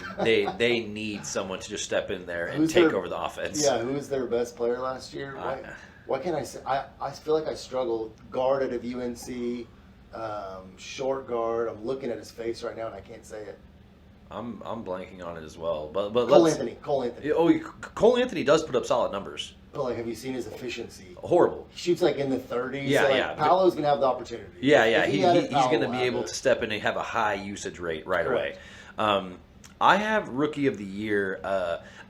Speaker 1: need someone to just step in there and take over the offense.
Speaker 2: Yeah, who was their best player last year? Why can't I say? I feel like I struggle. Guard out of UNC, short guard. I'm looking at his face right now and I can't say it.
Speaker 1: I'm blanking on it as well. But
Speaker 2: Cole Anthony.
Speaker 1: Oh, Cole Anthony does put up solid numbers.
Speaker 2: But like, have you seen his efficiency?
Speaker 1: Horrible.
Speaker 2: He shoots like in the 30s.
Speaker 1: Yeah,
Speaker 2: so like,
Speaker 1: yeah.
Speaker 2: Paolo's gonna have the opportunity.
Speaker 1: Yeah.
Speaker 2: If
Speaker 1: He's going to be able
Speaker 2: to
Speaker 1: to step in and have a high usage rate right
Speaker 2: Correct.
Speaker 1: away. I have Rookie of the Year.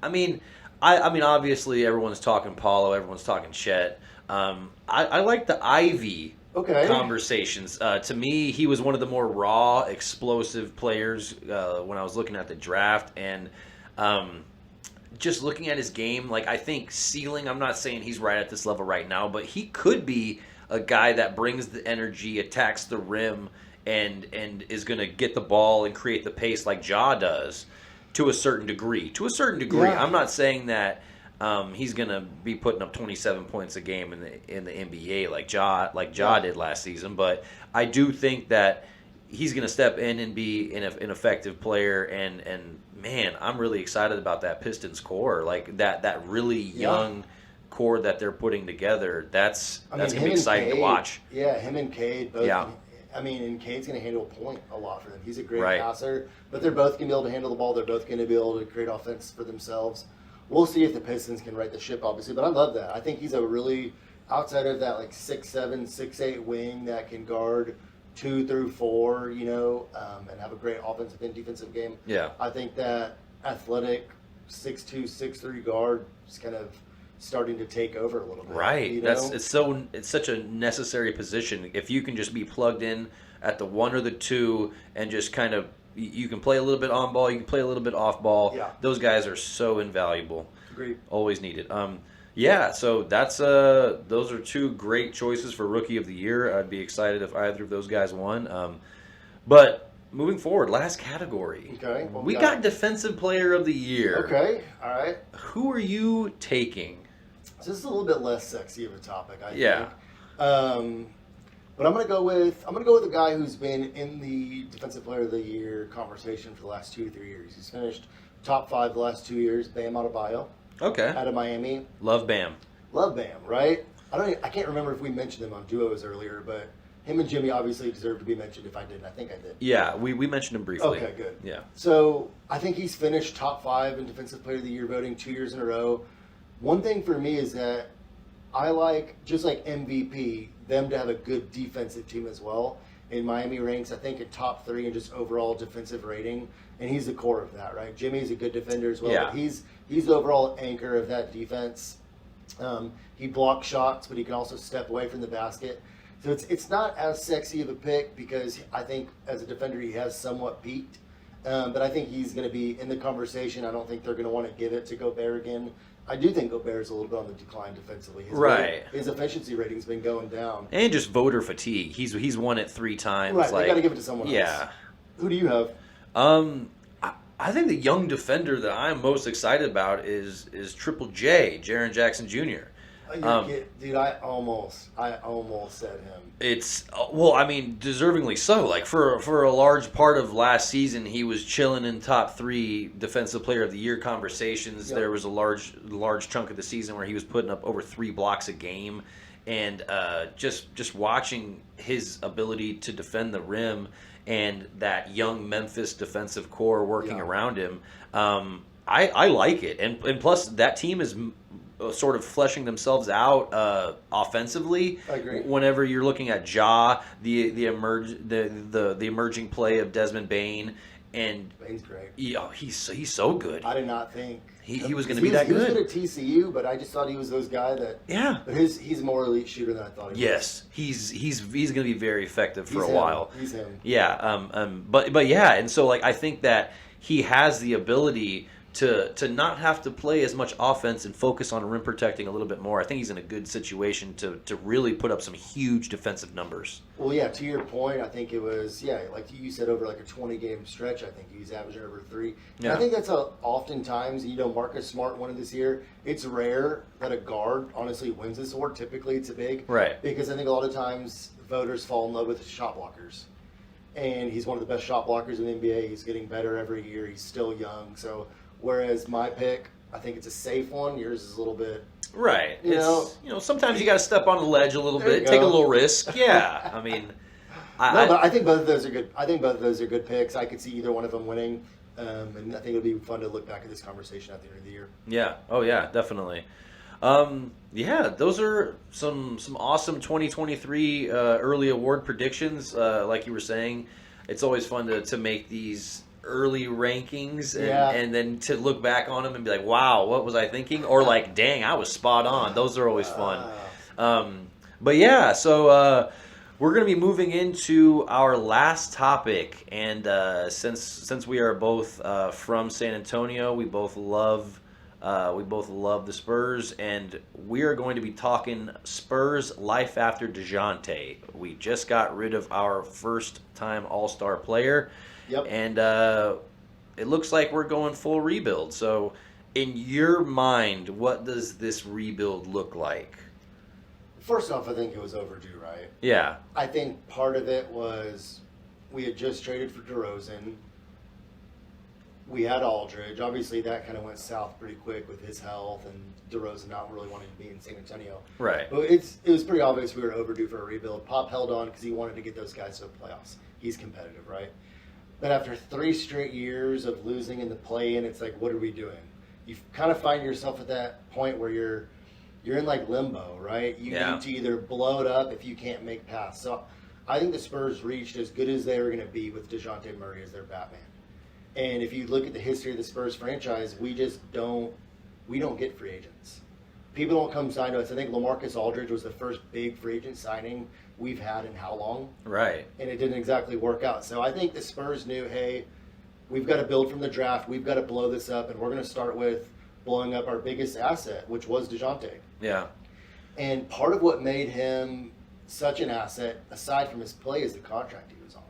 Speaker 1: I mean, obviously everyone's talking Paulo, everyone's talking Chet. I like the Ivy conversations. To me, he was one of the more raw, explosive players when I was looking at the draft, and just looking at his game, like I think ceiling. I'm not saying he's right at this level right now, but he could be a guy that brings the energy, attacks the rim, and is going to get the ball and create the pace like Ja does to a certain degree.
Speaker 2: Yeah.
Speaker 1: I'm not saying that he's going to be putting up 27 points a game in the NBA like Ja did last season, but I do think that he's going to step in and be an effective player, and man, I'm really excited about that Pistons core, like that really young core that they're putting together. That's going to be exciting to watch.
Speaker 2: Yeah, him and Cade both.
Speaker 1: Yeah.
Speaker 2: And Cade's going to handle a point a lot for them. He's a great passer, but they're both going to be able to handle the ball. They're both going to be able to create offense for themselves. We'll see if the Pistons can right the ship, obviously, but I love that. I think he's a really, outside of that, like 6'7", 6'8" wing that can guard 2 through 4, and have a great offensive and defensive game.
Speaker 1: Yeah.
Speaker 2: I think that athletic 6'2", 6'3" guard is kind of starting to take over a little bit.
Speaker 1: Right. It's such a necessary position. If you can just be plugged in at the 1 or the 2 and just kind of, you can play a little bit on ball, you can play a little bit off ball.
Speaker 2: Yeah.
Speaker 1: Those guys are so invaluable.
Speaker 2: Agreed.
Speaker 1: Always needed. So that's those are 2 great choices for Rookie of the Year. I'd be excited if either of those guys won. But moving forward, last category.
Speaker 2: Okay.
Speaker 1: We got Defensive Player of the Year.
Speaker 2: Okay. All right.
Speaker 1: Who are you taking?
Speaker 2: So this is a little bit less sexy of a topic, I
Speaker 1: Yeah.
Speaker 2: think. But I'm gonna go with a guy who's been in the Defensive Player of the Year conversation for the last 2 to 3 years. He's finished top 5 the last 2 years. Bam Adebayo.
Speaker 1: Okay.
Speaker 2: Out of Miami.
Speaker 1: Love Bam.
Speaker 2: Love Bam, right? I can't remember if we mentioned him on duos earlier, but him and Jimmy obviously deserve to be mentioned. If I didn't, I think I did.
Speaker 1: Yeah, we mentioned him briefly.
Speaker 2: Okay, good.
Speaker 1: Yeah.
Speaker 2: So I think he's finished top 5 in Defensive Player of the Year voting 2 years in a row. One thing for me is that I like, just like MVP, them to have a good defensive team as well. And Miami ranks, I think, in top 3 in just overall defensive rating, and he's the core of that, right? Jimmy's a good defender as well,
Speaker 1: Yeah.
Speaker 2: but he's the overall anchor of that defense. He blocks shots, but he can also step away from the basket. So it's not as sexy of a pick because I think as a defender he has somewhat peaked. But I think he's going to be in the conversation. I don't think they're going to want to give it to Gobert again. I do think Gobert's a little bit on the decline defensively. His efficiency rating's been going down.
Speaker 1: And just voter fatigue. He's won it 3 times.
Speaker 2: Right, they got to give it to someone else.
Speaker 1: Yeah.
Speaker 2: Who do you have?
Speaker 1: I think the young defender that I'm most excited about is Triple J, Jaren Jackson Jr.
Speaker 2: Dude, I almost said him.
Speaker 1: It's deservingly so. Like for a large part of last season, he was chilling in top 3 Defensive Player of the Year conversations. Yep. There was a large chunk of the season where he was putting up over 3 blocks a game, and just watching his ability to defend the rim and that young Memphis defensive core working around him, I like it. And plus, that team is sort of fleshing themselves out offensively.
Speaker 2: I agree.
Speaker 1: Whenever you're looking at Ja, the emerging play of Desmond Bane, And
Speaker 2: Bane's great.
Speaker 1: he's so good.
Speaker 2: I did not think
Speaker 1: he was going to be that
Speaker 2: good.
Speaker 1: good.
Speaker 2: He was good at TCU, but I just thought he was those guy that.
Speaker 1: Yeah.
Speaker 2: But he's a more elite shooter than I thought he was.
Speaker 1: Yes, he's going to be very effective for
Speaker 2: He's
Speaker 1: a
Speaker 2: him.
Speaker 1: while.
Speaker 2: He's him.
Speaker 1: Yeah. But yeah, and so like I think that he has the ability to not have to play as much offense and focus on rim protecting a little bit more. I think he's in a good situation to really put up some huge defensive numbers.
Speaker 2: Well, yeah, to your point, I think it was, like you said, over like a 20-game stretch, I think he's averaging over 3.
Speaker 1: Yeah.
Speaker 2: And I think that's oftentimes, Marcus Smart won it this year. It's rare that a guard honestly wins this award. Typically, it's a big.
Speaker 1: Right.
Speaker 2: Because I think a lot of times voters fall in love with shot blockers. And he's one of the best shot blockers in the NBA. He's getting better every year. He's still young. So, whereas my pick, I think it's a safe one. Yours is a little bit.
Speaker 1: Right.
Speaker 2: You know,
Speaker 1: sometimes you got to step on the ledge a little
Speaker 2: There you
Speaker 1: bit, take a
Speaker 2: go.
Speaker 1: little risk. Yeah. I mean,
Speaker 2: But I think both of those are good. I think both of those are good picks. I could see either one of them winning, and I think it'll be fun to look back at this conversation at the end of the year.
Speaker 1: Yeah. Oh, yeah, definitely. Those are some awesome 2023 early award predictions. Like you were saying, it's always fun to make these early rankings and then to look back on them and be like, wow, what was I thinking? Or like, dang, I was spot on. Those are always fun. But yeah, so we're going to be moving into our last topic. And since we are both from San Antonio, we both love the Spurs, and we are going to be talking Spurs life after Dejounte. We just got rid of our first-time All-Star player,
Speaker 2: Yep.
Speaker 1: and it looks like we're going full rebuild. So, in your mind, what does this rebuild look like?
Speaker 2: First off, I think it was overdue, right?
Speaker 1: Yeah.
Speaker 2: I think part of it was we had just traded for DeRozan. We had Aldridge. Obviously, that kind of went south pretty quick with his health and DeRozan not really wanting to be in San Antonio.
Speaker 1: Right.
Speaker 2: But it was pretty obvious we were overdue for a rebuild. Pop held on because he wanted to get those guys to the playoffs. He's competitive, right? But after 3 straight years of losing in the play-in, it's like, what are we doing? You kind of find yourself at that point where you're in like limbo, right? You need to either blow it up if you can't make pass. So I think the Spurs reached as good as they were going to be with Dejounte Murray as their Batman. And if you look at the history of the Spurs franchise, we don't get free agents. People don't come sign to us. I think LaMarcus Aldridge was the first big free agent signing we've had in how long?
Speaker 1: Right.
Speaker 2: And it didn't exactly work out. So I think the Spurs knew, hey, we've got to build from the draft. We've got to blow this up, and we're going to start with blowing up our biggest asset, which was Dejounte.
Speaker 1: Yeah.
Speaker 2: And part of what made him such an asset, aside from his play, is the contract he was on.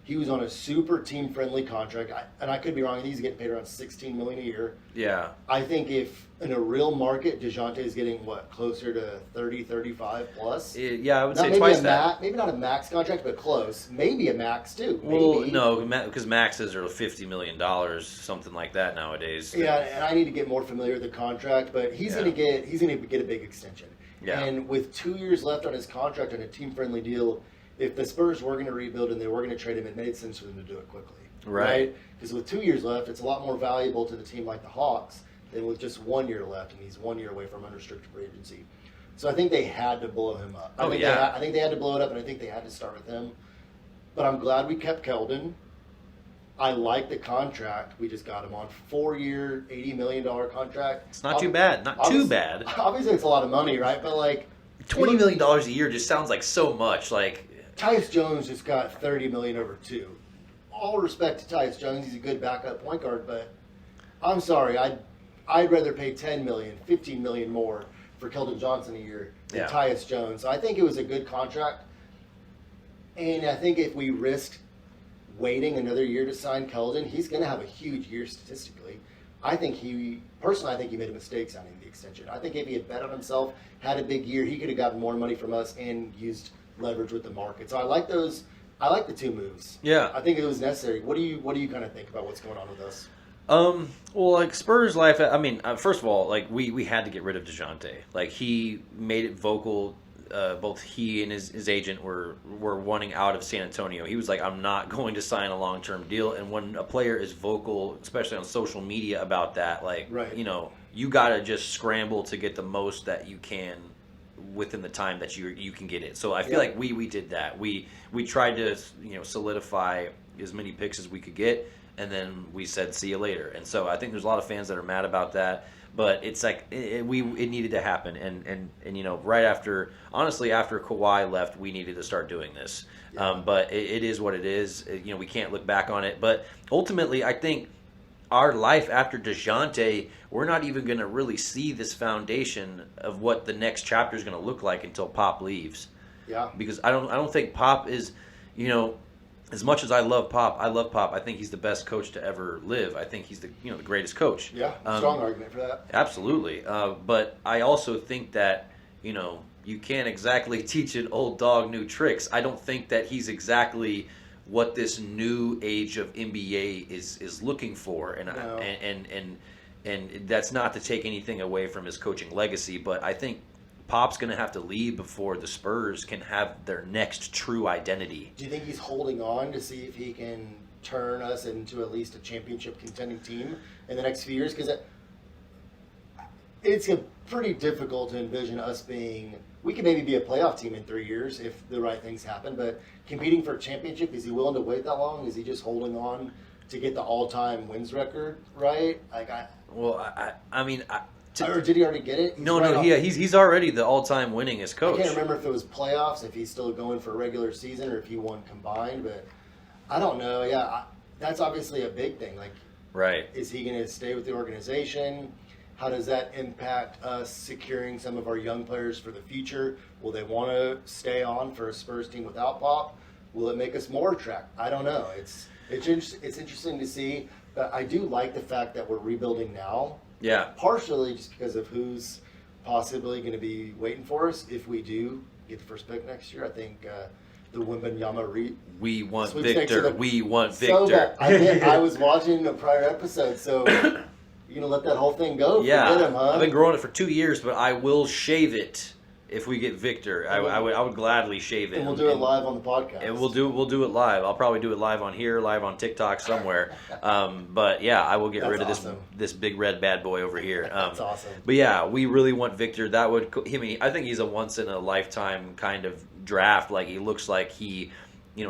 Speaker 2: He was on a super team-friendly contract, and I could be wrong. He's getting paid around $16 million a year.
Speaker 1: Yeah.
Speaker 2: I think if in a real market, Dejounte is getting closer to 30, 35 plus.
Speaker 1: Yeah, I would say
Speaker 2: maybe
Speaker 1: twice that.
Speaker 2: Maybe not a max contract, but close. Maybe a max too.
Speaker 1: Well,
Speaker 2: Maybe.
Speaker 1: no, because maxes are $50 million, something like that nowadays.
Speaker 2: Yeah, and I need to get more familiar with the contract, but he's gonna get a big extension.
Speaker 1: Yeah.
Speaker 2: And with 2 years left on his contract and a team-friendly deal, if the Spurs were going to rebuild and they were going to trade him, it made sense for them to do it quickly.
Speaker 1: Right.
Speaker 2: Because with 2 years left, it's a lot more valuable to the team like the Hawks than with just 1 year left, and he's 1 year away from unrestricted free agency. So I think they had to blow him up. I think they had to blow it up, and I think they had to start with him. But I'm glad we kept Keldon. I like the contract we just got him on. 4-year, $80 million contract.
Speaker 1: It's not too bad. Not too bad.
Speaker 2: Obviously, it's a lot of money, right? But like
Speaker 1: $20 million a year just sounds like so much. Like
Speaker 2: Tyus Jones just got $30 million over 2. All respect to Tyus Jones, he's a good backup point guard, but I'm sorry, I'd rather pay $10 million, $15 million more for Keldon Johnson a year than Tyus Jones. So I think it was a good contract, and I think if we risked waiting another year to sign Keldon, he's going to have a huge year statistically. I think he made a mistake signing the extension. I think if he had bet on himself, had a big year, he could have gotten more money from us and used leverage with the market. So I like those. I like the 2 moves.
Speaker 1: Yeah.
Speaker 2: I think it was necessary. What do you kind of think about what's going on with us?
Speaker 1: Well, like Spurs life. I mean, first of all, like we had to get rid of Dejounte. Like he made it vocal. Both he and his agent were wanting out of San Antonio. He was like, I'm not going to sign a long-term deal. And when a player is vocal, especially on social media about that, like, you got to just scramble to get the most that you can within the time that you can get it. So I feel like we did that. We tried to solidify as many picks as we could get. and then we said see you later. And so I think there's a lot of fans that are mad about that. But it's like it needed to happen, and right after, honestly, after Kawhi left, we needed to start doing this.
Speaker 2: Yeah.
Speaker 1: But it is what it is. We can't look back on it. But ultimately, I think our life after Dejounte, we're not even going to really see this foundation of what the next chapter is going to look like until Pop leaves.
Speaker 2: Yeah.
Speaker 1: Because I don't think Pop is, as much as I love Pop, I think he's the best coach to ever live. I think he's the greatest coach.
Speaker 2: Yeah, strong argument for that.
Speaker 1: Absolutely. But I also think that, you can't exactly teach an old dog new tricks. I don't think that he's exactly what this new age of NBA is looking for. And
Speaker 2: No.
Speaker 1: and that's not to take anything away from his coaching legacy, but I think Pop's going to have to leave before the Spurs can have their next true identity.
Speaker 2: Do you think he's holding on to see if he can turn us into at least a championship contending team in the next few years? Because it's pretty difficult to envision us being. We could maybe be a playoff team in 3 years if the right things happen, but competing for a championship, is he willing to wait that long? Is he just holding on to get the all-time wins record right? Or did he already get it?
Speaker 1: He's already the all-time winningest coach.
Speaker 2: I can't remember if it was playoffs, if he's still going for a regular season, or if he won combined. But I don't know. Yeah, that's obviously a big thing. Like,
Speaker 1: right?
Speaker 2: Is he going to stay with the organization? How does that impact us securing some of our young players for the future? Will they want to stay on for a Spurs team without Pop? Will it make us more attractive? I don't know. It's interesting to see. But I do like the fact that we're rebuilding now.
Speaker 1: Yeah.
Speaker 2: Partially just because of who's possibly going to be waiting for us if we do get the first pick next year. I think the Wembanyama
Speaker 1: we want
Speaker 2: sweepstakes
Speaker 1: Victor. We want Victor.
Speaker 2: I was watching a prior episode, so you're going to let that whole thing go?
Speaker 1: Yeah.
Speaker 2: Forget him, huh?
Speaker 1: I've been growing it for 2 years, but I will shave it if we get Victor. I would gladly shave it.
Speaker 2: And we'll do it live on the podcast.
Speaker 1: And we'll do it live. I'll probably do it live on here, live on TikTok somewhere. But yeah, I will get rid of this big red bad boy over here.
Speaker 2: That's awesome.
Speaker 1: But yeah, we really want Victor. I think he's a once in a lifetime kind of draft. Like, he looks like he,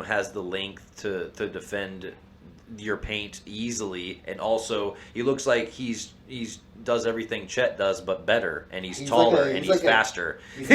Speaker 1: has the length to defend your paint easily, and also he looks like he's does everything Chet does but better, and he's taller and he's faster.
Speaker 2: He's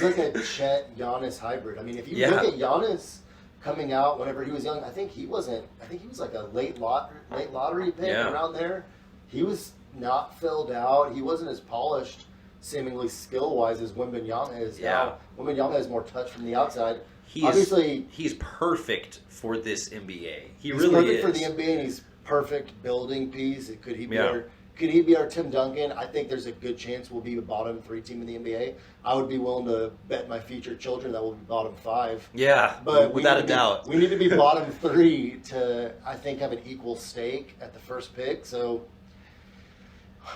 Speaker 2: like a Chet Giannis hybrid. I mean, if you look at Giannis coming out whenever he was young, I think he was like a late lottery pick around there. He was not filled out. He wasn't as polished, seemingly skill wise, as Wembanyama is now. Wembanyama has more touch from the outside.
Speaker 1: He's perfect for this NBA. He's really
Speaker 2: perfect for the NBA, and he's perfect building piece. Could he be our Tim Duncan? I think there's a good chance we'll be a bottom 3 team in the NBA. I would be willing to bet my future children that we'll be bottom 5.
Speaker 1: Yeah,
Speaker 2: but
Speaker 1: without a doubt.
Speaker 2: We need to be bottom 3 to, I think, have an equal stake at the first pick. So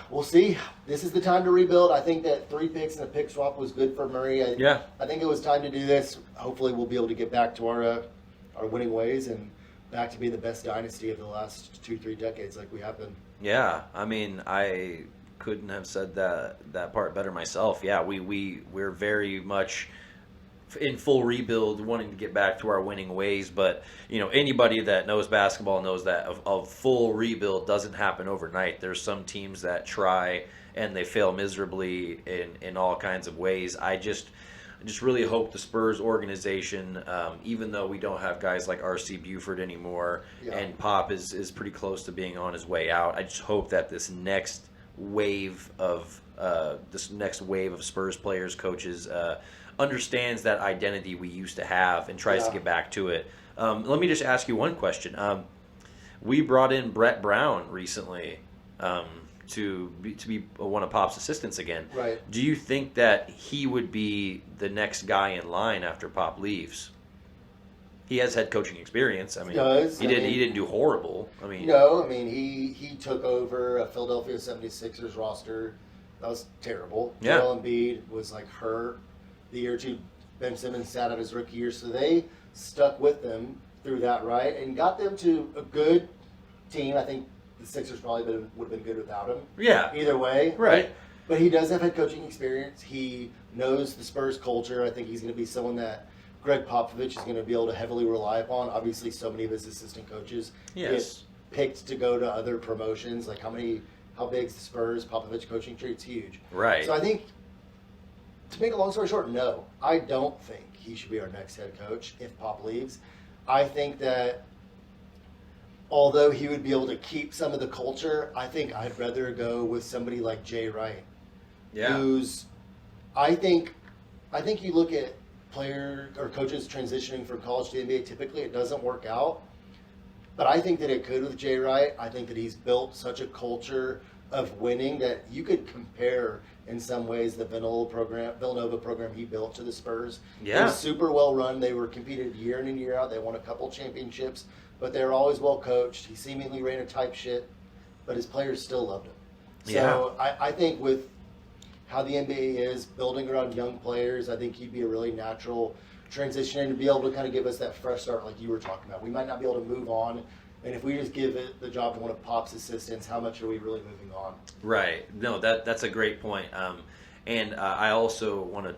Speaker 2: we'll see. This is the time to rebuild. I think that 3 picks and a pick swap was good for Murray. I think it was time to do this. Hopefully we'll be able to get back to our winning ways and back to being the best dynasty of the last 2-3 decades like we have been.
Speaker 1: Yeah, I mean, I couldn't have said that part better myself. Yeah, we're very much in full rebuild, wanting to get back to our winning ways. But anybody that knows basketball knows that a full rebuild doesn't happen overnight. There's some teams that try and they fail miserably in all kinds of ways. I just really hope the Spurs organization, even though we don't have guys like R.C. Buford anymore, and Pop is pretty close to being on his way out, I just hope that this next wave of Spurs players, coaches, understands that identity we used to have and tries to get back to it. Let me just ask you one question. We brought in Brett Brown recently to be one of Pop's assistants again.
Speaker 2: Right.
Speaker 1: Do you think that he would be the next guy in line after Pop leaves? He has head coaching experience. I mean, he didn't do horrible. I mean,
Speaker 2: no. I mean, he took over a Philadelphia 76ers roster that was terrible.
Speaker 1: Yeah.
Speaker 2: Joel Embiid was like hurt the year or two. Ben Simmons sat out his rookie year, so they stuck with them through that, right, and got them to a good team. I think the Sixers probably would have been good without him.
Speaker 1: Yeah.
Speaker 2: Either way.
Speaker 1: Right.
Speaker 2: But he does have head coaching experience. He knows the Spurs culture. I think he's going to be someone that Greg Popovich is going to be able to heavily rely upon. Obviously, so many of his assistant coaches get picked to go to other promotions. Like how big's the Spurs Popovich coaching tree? It's huge.
Speaker 1: Right.
Speaker 2: So I think, to make a long story short, no, I don't think he should be our next head coach if Pop leaves. I think that although he would be able to keep some of the culture, I think I'd rather go with somebody like Jay Wright.
Speaker 1: Yeah.
Speaker 2: Who's, I think you look at player or coaches transitioning from college to the NBA, typically it doesn't work out. But I think that it could with Jay Wright. I think that he's built such a culture of winning that you could compare in some ways the Villanova program he built to the Spurs.
Speaker 1: Yeah.
Speaker 2: It was super well run. They were competed year in and year out. They won a couple championships, but they were always well coached. He seemingly ran a tight ship, but his players still loved him. So yeah. I think with how the NBA is building around young players, I think he'd be a really natural transition and to be able to kind of give us that fresh start like you were talking about. We might not be able to move on, and if we just give it the job to one of Pop's assistants, how much are we really moving on?
Speaker 1: Right. No, that's a great point. And I also want to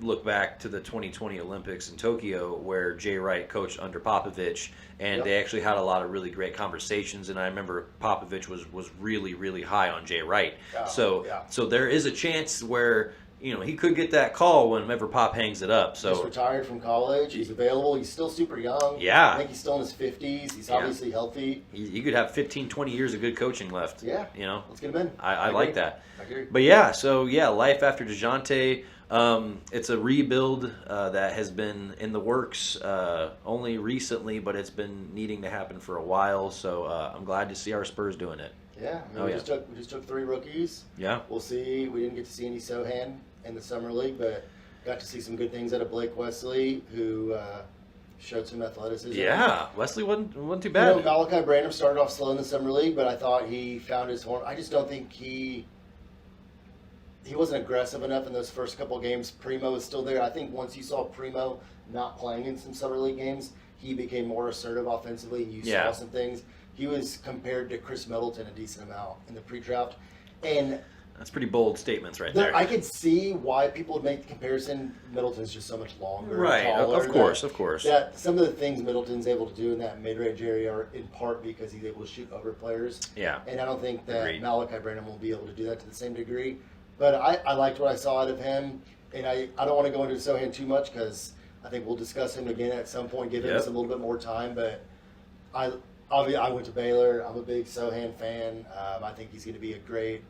Speaker 1: look back to the 2020 Olympics in Tokyo where Jay Wright coached under Popovich, and they actually had a lot of really great conversations, and I remember Popovich was really, really high on Jay Wright. So there is a chance where he could get that call whenever Pop hangs it up. So
Speaker 2: he's retired from college. He's available. He's still super young.
Speaker 1: Yeah.
Speaker 2: I think he's still in his 50s. He's obviously healthy.
Speaker 1: He could have 15, 20 years of good coaching left.
Speaker 2: Yeah. Let's get him in.
Speaker 1: I like that.
Speaker 2: I agree.
Speaker 1: But life after Dejounte. It's a rebuild that has been in the works only recently, but it's been needing to happen for a while. So I'm glad to see our Spurs doing it.
Speaker 2: Yeah, we just took 3 rookies.
Speaker 1: Yeah,
Speaker 2: we'll see. We didn't get to see any Sohan in the summer league, but got to see some good things out of Blake Wesley, who showed some athleticism.
Speaker 1: Yeah, Wesley wasn't too bad.
Speaker 2: Malachi Branham started off slow in the summer league, but I thought he found his form. I just don't think he wasn't aggressive enough in those first couple games. Primo was still there. I think once you saw Primo not playing in some summer league games, he became more assertive offensively, and you saw some things. He was compared to Chris Middleton a decent amount in the pre-draft. And
Speaker 1: that's pretty bold statements right there.
Speaker 2: I could see why people would make the comparison. Middleton's just so much longer,
Speaker 1: right?
Speaker 2: Taller,
Speaker 1: of course.
Speaker 2: That some of the things Middleton's able to do in that mid-range area are in part because he's able to shoot over players.
Speaker 1: Yeah.
Speaker 2: And I don't think that
Speaker 1: Agreed.
Speaker 2: Malachi Branham will be able to do that to the same degree. But I liked what I saw out of him, and I don't want to go into Sohan too much because I think we'll discuss him again at some point, give him some little bit more time. But I went to Baylor. I'm a big Sohan fan. I think he's going to be a great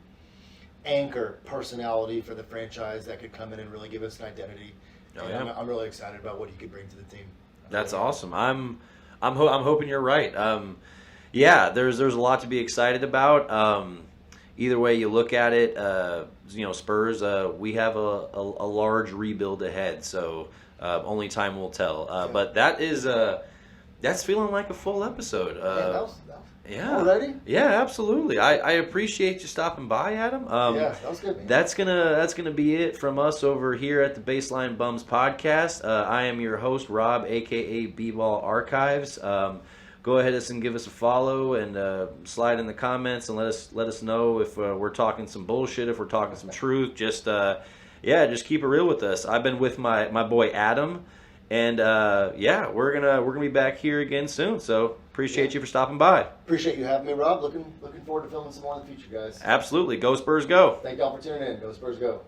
Speaker 2: anchor personality for the franchise that could come in and really give us an identity. I'm really excited about what he could bring to the team.
Speaker 1: That's awesome. I'm hoping you're right. There's a lot to be excited about. Either way you look at it, Spurs, we have a large rebuild ahead, so only time will tell. But that's feeling like a full episode.
Speaker 2: Already?
Speaker 1: Yeah, absolutely. I appreciate you stopping by, Adam.
Speaker 2: That was good, man.
Speaker 1: That's gonna be it from us over here at the Baseline Bums podcast. I am your host, Rob, aka B-Ball Archives. Go ahead and give us a follow and slide in the comments and let us know if we're talking some bullshit, if we're talking some truth. Just keep it real with us. I've been with my boy Adam, and we're gonna be back here again soon. So appreciate you for stopping by.
Speaker 2: Appreciate you having me, Rob. Looking forward to filming some more in the future, guys.
Speaker 1: Absolutely. Go Spurs, go.
Speaker 2: Thank y'all for tuning in. Go Spurs, go.